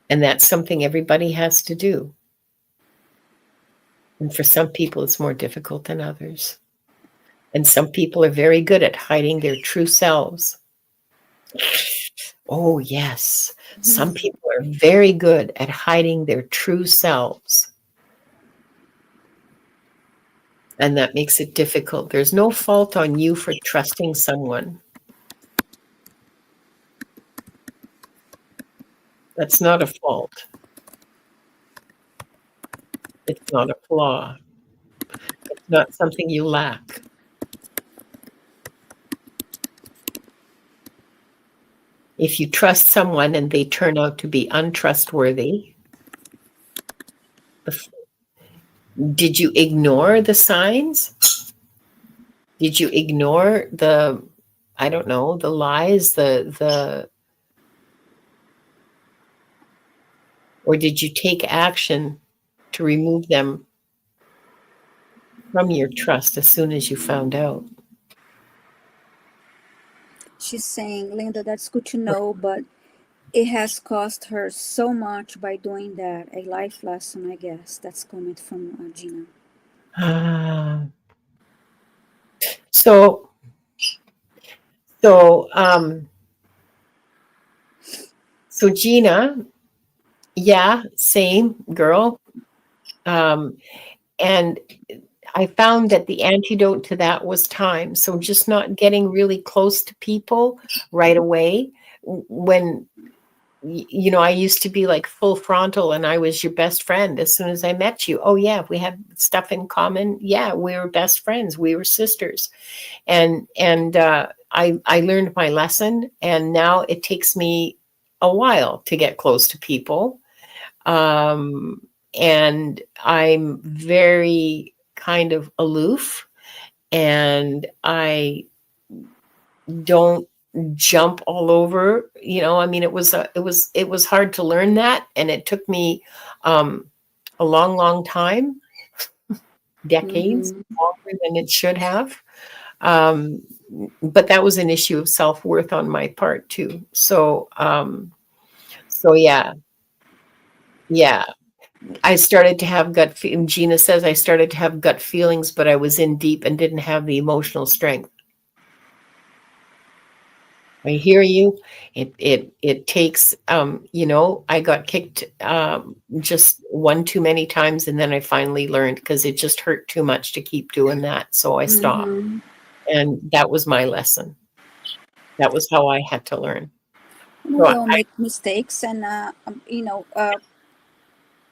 And that's something everybody has to do. And for some people, it's more difficult than others. And some people are very good at hiding their true selves. Oh, yes. Some people are very good at hiding their true selves. And that makes it difficult. There's no fault on you for trusting someone. That's not a fault. It's not a flaw. It's not something you lack. If you trust someone and they turn out to be untrustworthy, did you ignore the signs? Did you ignore the, I don't know, the lies, or did you take action to remove them from your trust as soon as you found out? She's saying, Linda, that's good to know, but it has cost her so much by doing that. A life lesson, I guess. That's coming from Gina. Ah. So, so, um, so Gina, yeah, same girl. And I found that the antidote to that was time. So just not getting really close to people right away. When, you know, I used to be like full frontal and I was your best friend as soon as I met you. Oh, yeah, we have stuff in common. Yeah, we were best friends. We were sisters. And I learned my lesson. And now it takes me a while to get close to people. And I'm very kind of aloof, and I don't jump all over. You know, I mean, it was hard to learn that, and it took me a long time, decades longer than it should have. Um, but that was an issue of self-worth on my part too. So yeah. I started to have Gina says I started to have gut feelings, but I was in deep and didn't have the emotional strength. I hear you. It takes, you know, I got kicked just one too many times, and then I finally learned because it just hurt too much to keep doing that. So I stopped. And that was my lesson. That was how I had to learn. We all make mistakes, and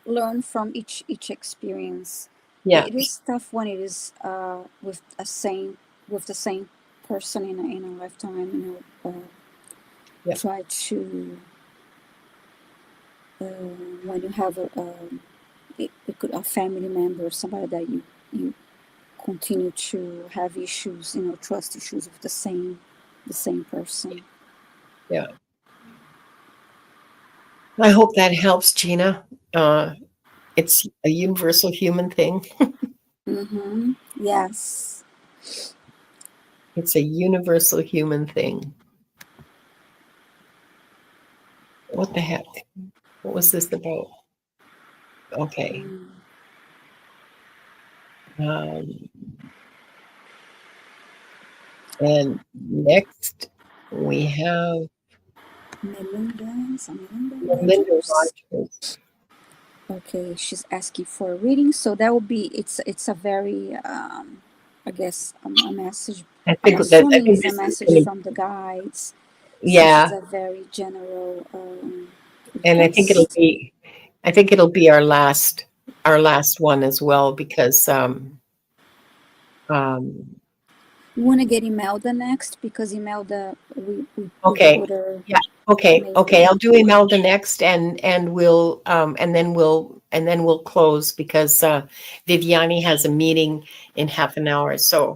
learn from each experience. Yeah. It is tough when it is with the same person in a lifetime. Try to when you have a family member, somebody that you continue to have issues, trust issues with the same person. Yeah. I hope that helps, Gina. It's a universal human thing. Yes. It's a universal human thing. What the heck? What was this about? Okay. And next we have Melinda Rogers. Okay, she's asking for a reading, so that will be it's a very I guess a message. I'm assuming it's a message from the guides. Yeah, this is a very general and I think it'll be our last one as well, because we want to get Imelda next, because Imelda we okay. put her. Yeah. Okay. I'll do Imelda next, and we'll and then we'll close, because Viviane has a meeting in half an hour. So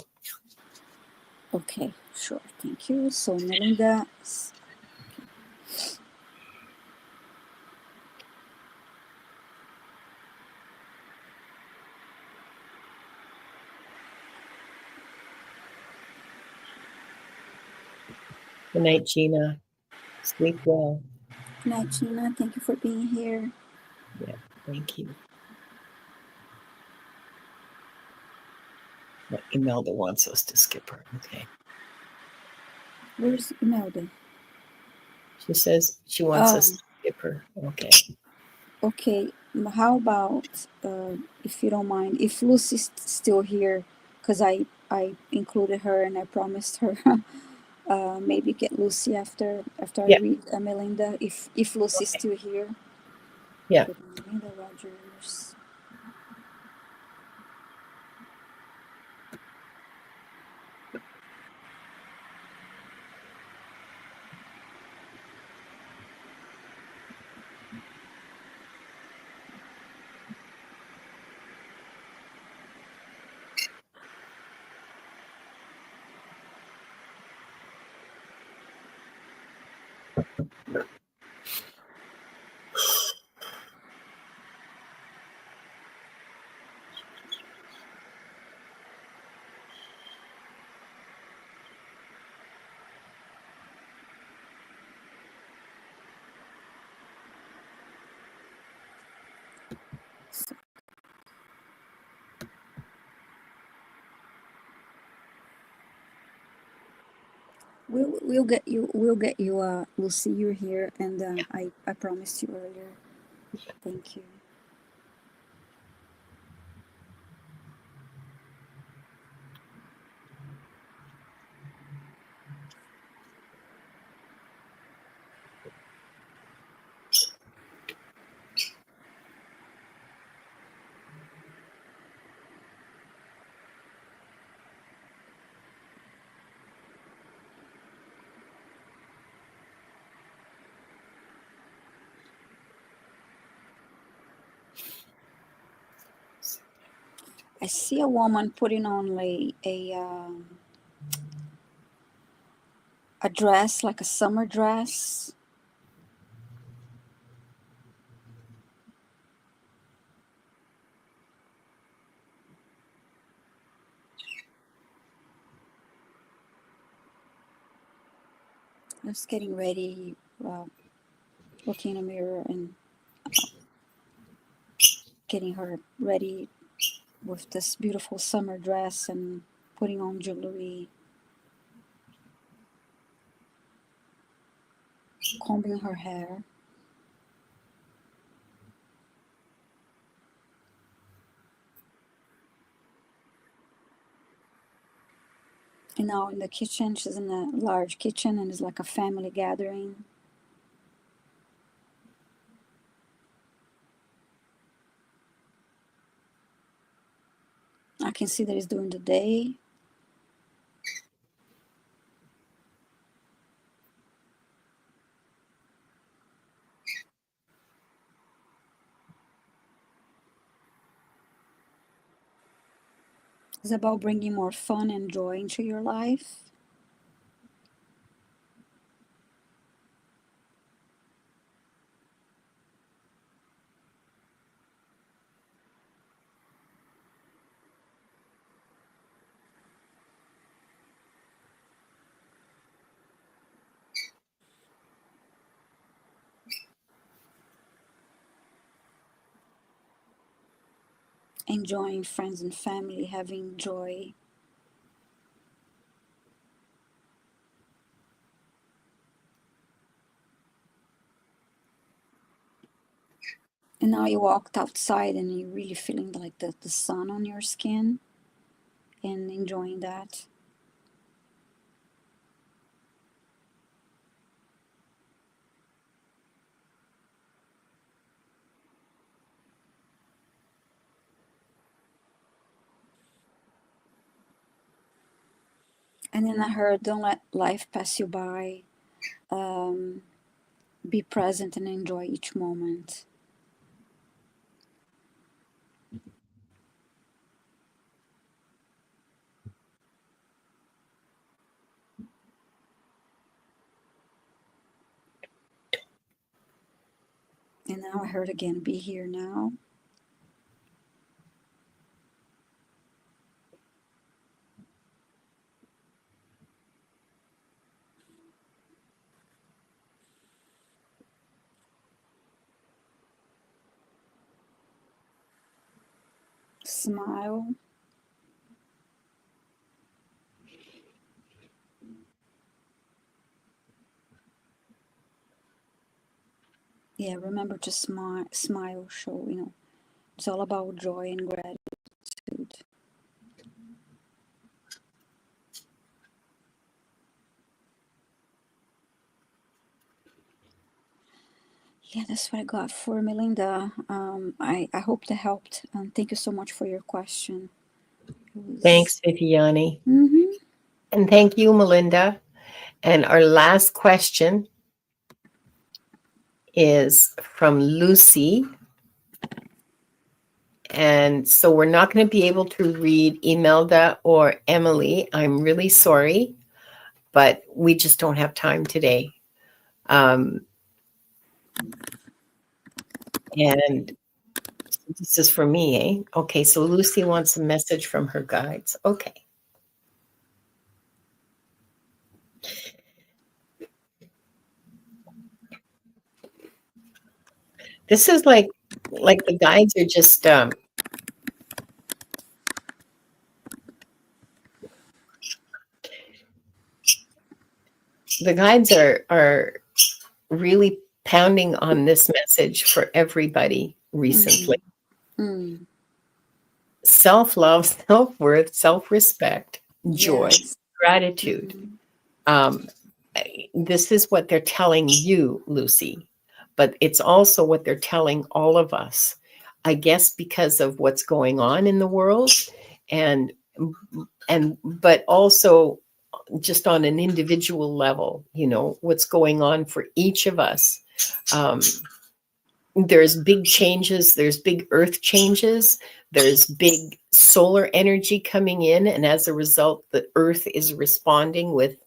okay, sure, thank you. So Melinda. Good night, Gina. Sleep well. Good night, Gina. Thank you for being here. Yeah, thank you. Imelda wants us to skip her. Okay. Where's Imelda? She says she wants us to skip her. Okay. Okay. How about, if you don't mind, if Lucy's still here, because I included her and I promised her maybe get Lucy after I Yeah. read Melinda, if Lucy's Okay. still here. Yeah. Melinda Rogers. We'll get you Lucy, you're here, and I promised you earlier. Thank you. I see a woman putting on a dress, like a summer dress. Just getting ready, looking in a mirror and getting her ready with this beautiful summer dress and putting on jewelry, combing her hair. And now in the kitchen, she's in a large kitchen and it's like a family gathering. I can see that it's during the day. It's about bringing more fun and joy into your life. Enjoying friends and family, having joy. And now you walked outside and you're really feeling like the sun on your skin and enjoying that. And then I heard, don't let life pass you by. Um, be present and enjoy each moment. And now I heard again, be here now. smile. Yeah, remember to smile, show, it's all about joy and gratitude. Yeah, that's what I got for Melinda. I hope that helped. Thank you so much for your question. It was. Thanks, Viviane. Mm-hmm. And thank you, Melinda. And our last question is from Lucy. And so we're not going to be able to read Imelda or Emily. I'm really sorry, but we just don't have time today. And this is for me, eh? Okay, so Lucy wants a message from her guides. Okay. This is like the guides are just the guides are really pounding on this message for everybody recently. Mm. Self-love, self-worth, self-respect, joy, Yes. gratitude. Mm-hmm. This is what they're telling you, Lucy, but it's also what they're telling all of us. I guess because of what's going on in the world, and but also just on an individual level, what's going on for each of us. There's big changes, there's big earth changes, there's big solar energy coming in, and as a result the earth is responding with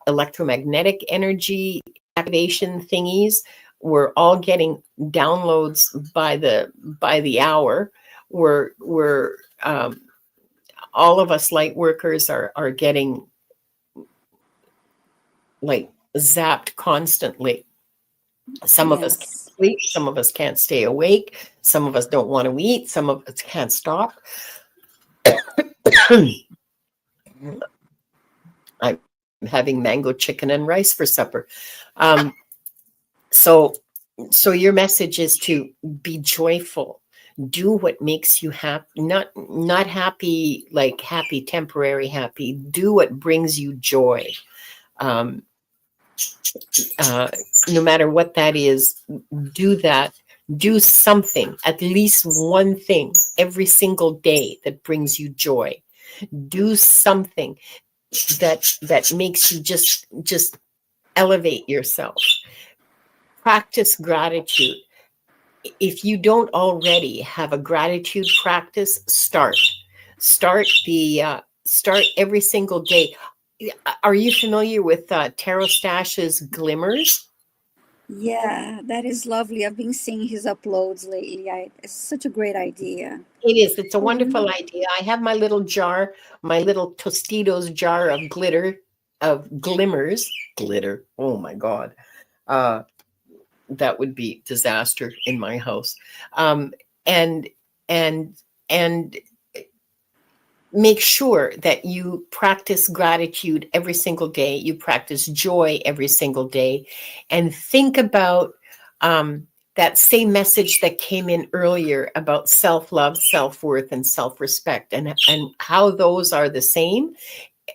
electromagnetic energy activation thingies. We're all getting downloads by the hour. We're all of us light workers are getting like zapped constantly. Some of us can't Yes. sleep, some of us can't stay awake, some of us don't want to eat, some of us can't stop. I'm having mango chicken and rice for supper. So your message is to be joyful. Do what makes you happy, not happy, like happy, temporary happy. Do what brings you joy. Um, no matter what that is, do that. Do something, at least one thing every single day that brings you joy. Do something that makes you just elevate yourself. Practice gratitude. If you don't already have a gratitude practice, start every single day. Are you familiar with Taro Stash's Glimmers? Yeah, that is lovely. I've been seeing his uploads lately. It's such a great idea. It is. It's a Mm-hmm. wonderful idea. I have my little jar, my little Tostitos jar of glimmers. Glitter. Oh my God. Uh, that would be disaster in my house. And and and make sure that you practice gratitude every single day. You practice joy every single day, and think about that same message that came in earlier about self-love, self-worth, and self-respect, and how those are the same,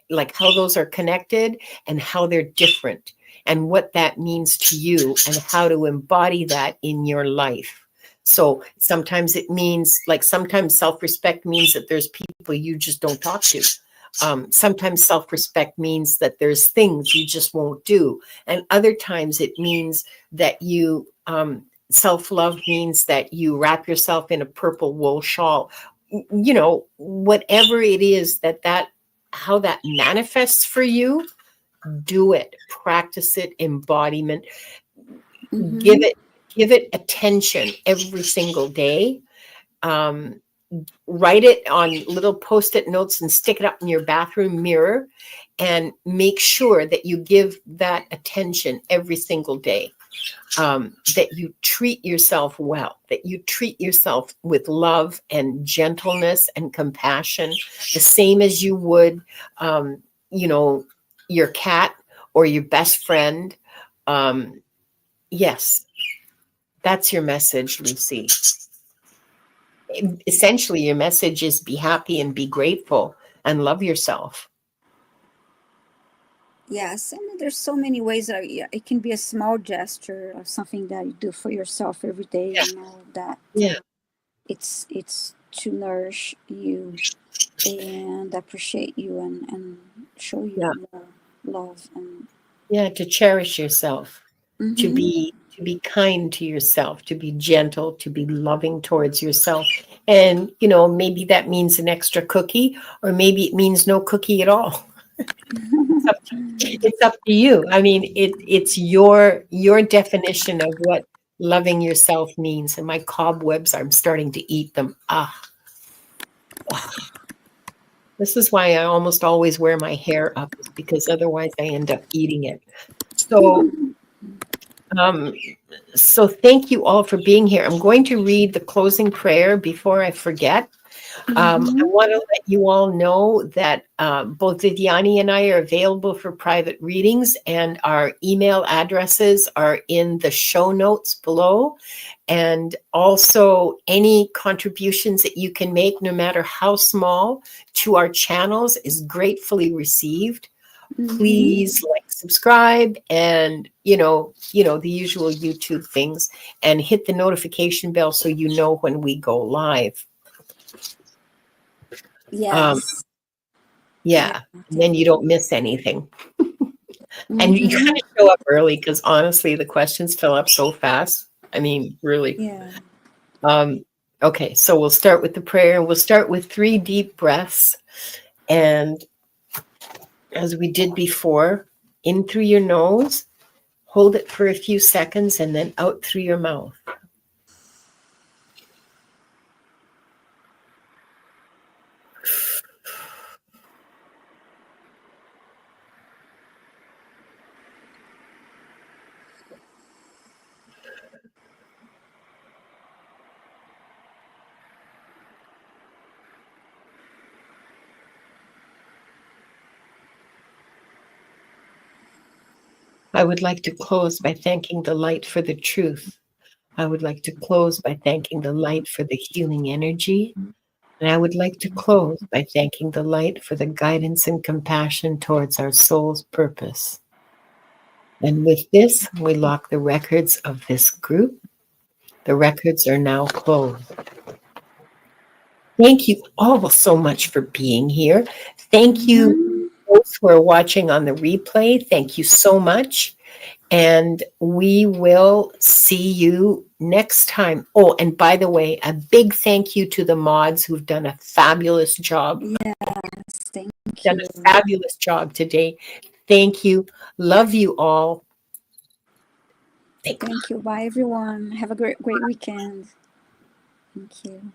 like how those are connected and how they're different, and what that means to you and how to embody that in your life. So sometimes it means, like, sometimes self-respect means that there's people you just don't talk to. Sometimes self-respect means that there's things you just won't do. And other times it means that you, self-love means that you wrap yourself in a purple wool shawl. Whatever it is how that manifests for you, do it, practice it, embodiment, give Mm-hmm. it give it attention every single day. um, Write it on little post-it notes and stick it up in your bathroom mirror, and make sure that you give that attention every single day. that you treat yourself well, that you treat yourself with love and gentleness and compassion, the same as you would, you know, your cat or your best friend. Yes, that's your message, Lucy. Essentially, your message is be happy and be grateful and love yourself. Yes, and there's so many ways that it can be a small gesture of something that you do for yourself every day. Yeah. You know that Yeah. it's to nourish you and appreciate you and show Yeah. you more love and. Yeah. To cherish yourself, Mm-hmm. to be kind to yourself, to be gentle, to be loving towards yourself. And, you know, maybe that means an extra cookie, or maybe it means no cookie at all. It's up to you. I mean, it's your definition of what loving yourself means. And my cobwebs, I'm starting to eat them. This is why I almost always wear my hair up, is because otherwise I end up eating it. So, um, so thank you all for being here. I'm going to read the closing prayer before I forget. I Mm-hmm. want to let you all know that both Viviane and I are available for private readings, and our email addresses are in the show notes below. And also, any contributions that you can make, no matter how small, to our channels is gratefully received. Mm-hmm. Please like, subscribe, and the usual YouTube things, and hit the notification bell so you know when we go live. Um, Yes. Yeah. yeah, and then you don't miss anything. And you Mm-hmm. gotta show up early, because honestly, the questions fill up so fast. I mean, really. Yeah. Um, okay, so we'll start with the prayer. We'll start with 3 deep breaths. And as we did before, in through your nose, hold it for a few seconds, and then out through your mouth. I would like to close by thanking the light for the truth. I would like to close by thanking the light for the healing energy. And I would like to close by thanking the light for the guidance and compassion towards our soul's purpose. And with this, we lock the records of this group. The records are now closed. Thank you all so much for being here. Thank you, Mm-hmm. those who are watching on the replay. Thank you so much. And we will see you next time. Oh, and by the way, a big thank you to the mods who've done a fabulous job. Yes. Thank Done you. a fabulous job today. Thank you. Love you all. Thank you. Thank you. Bye, everyone. Have a great weekend. Thank you.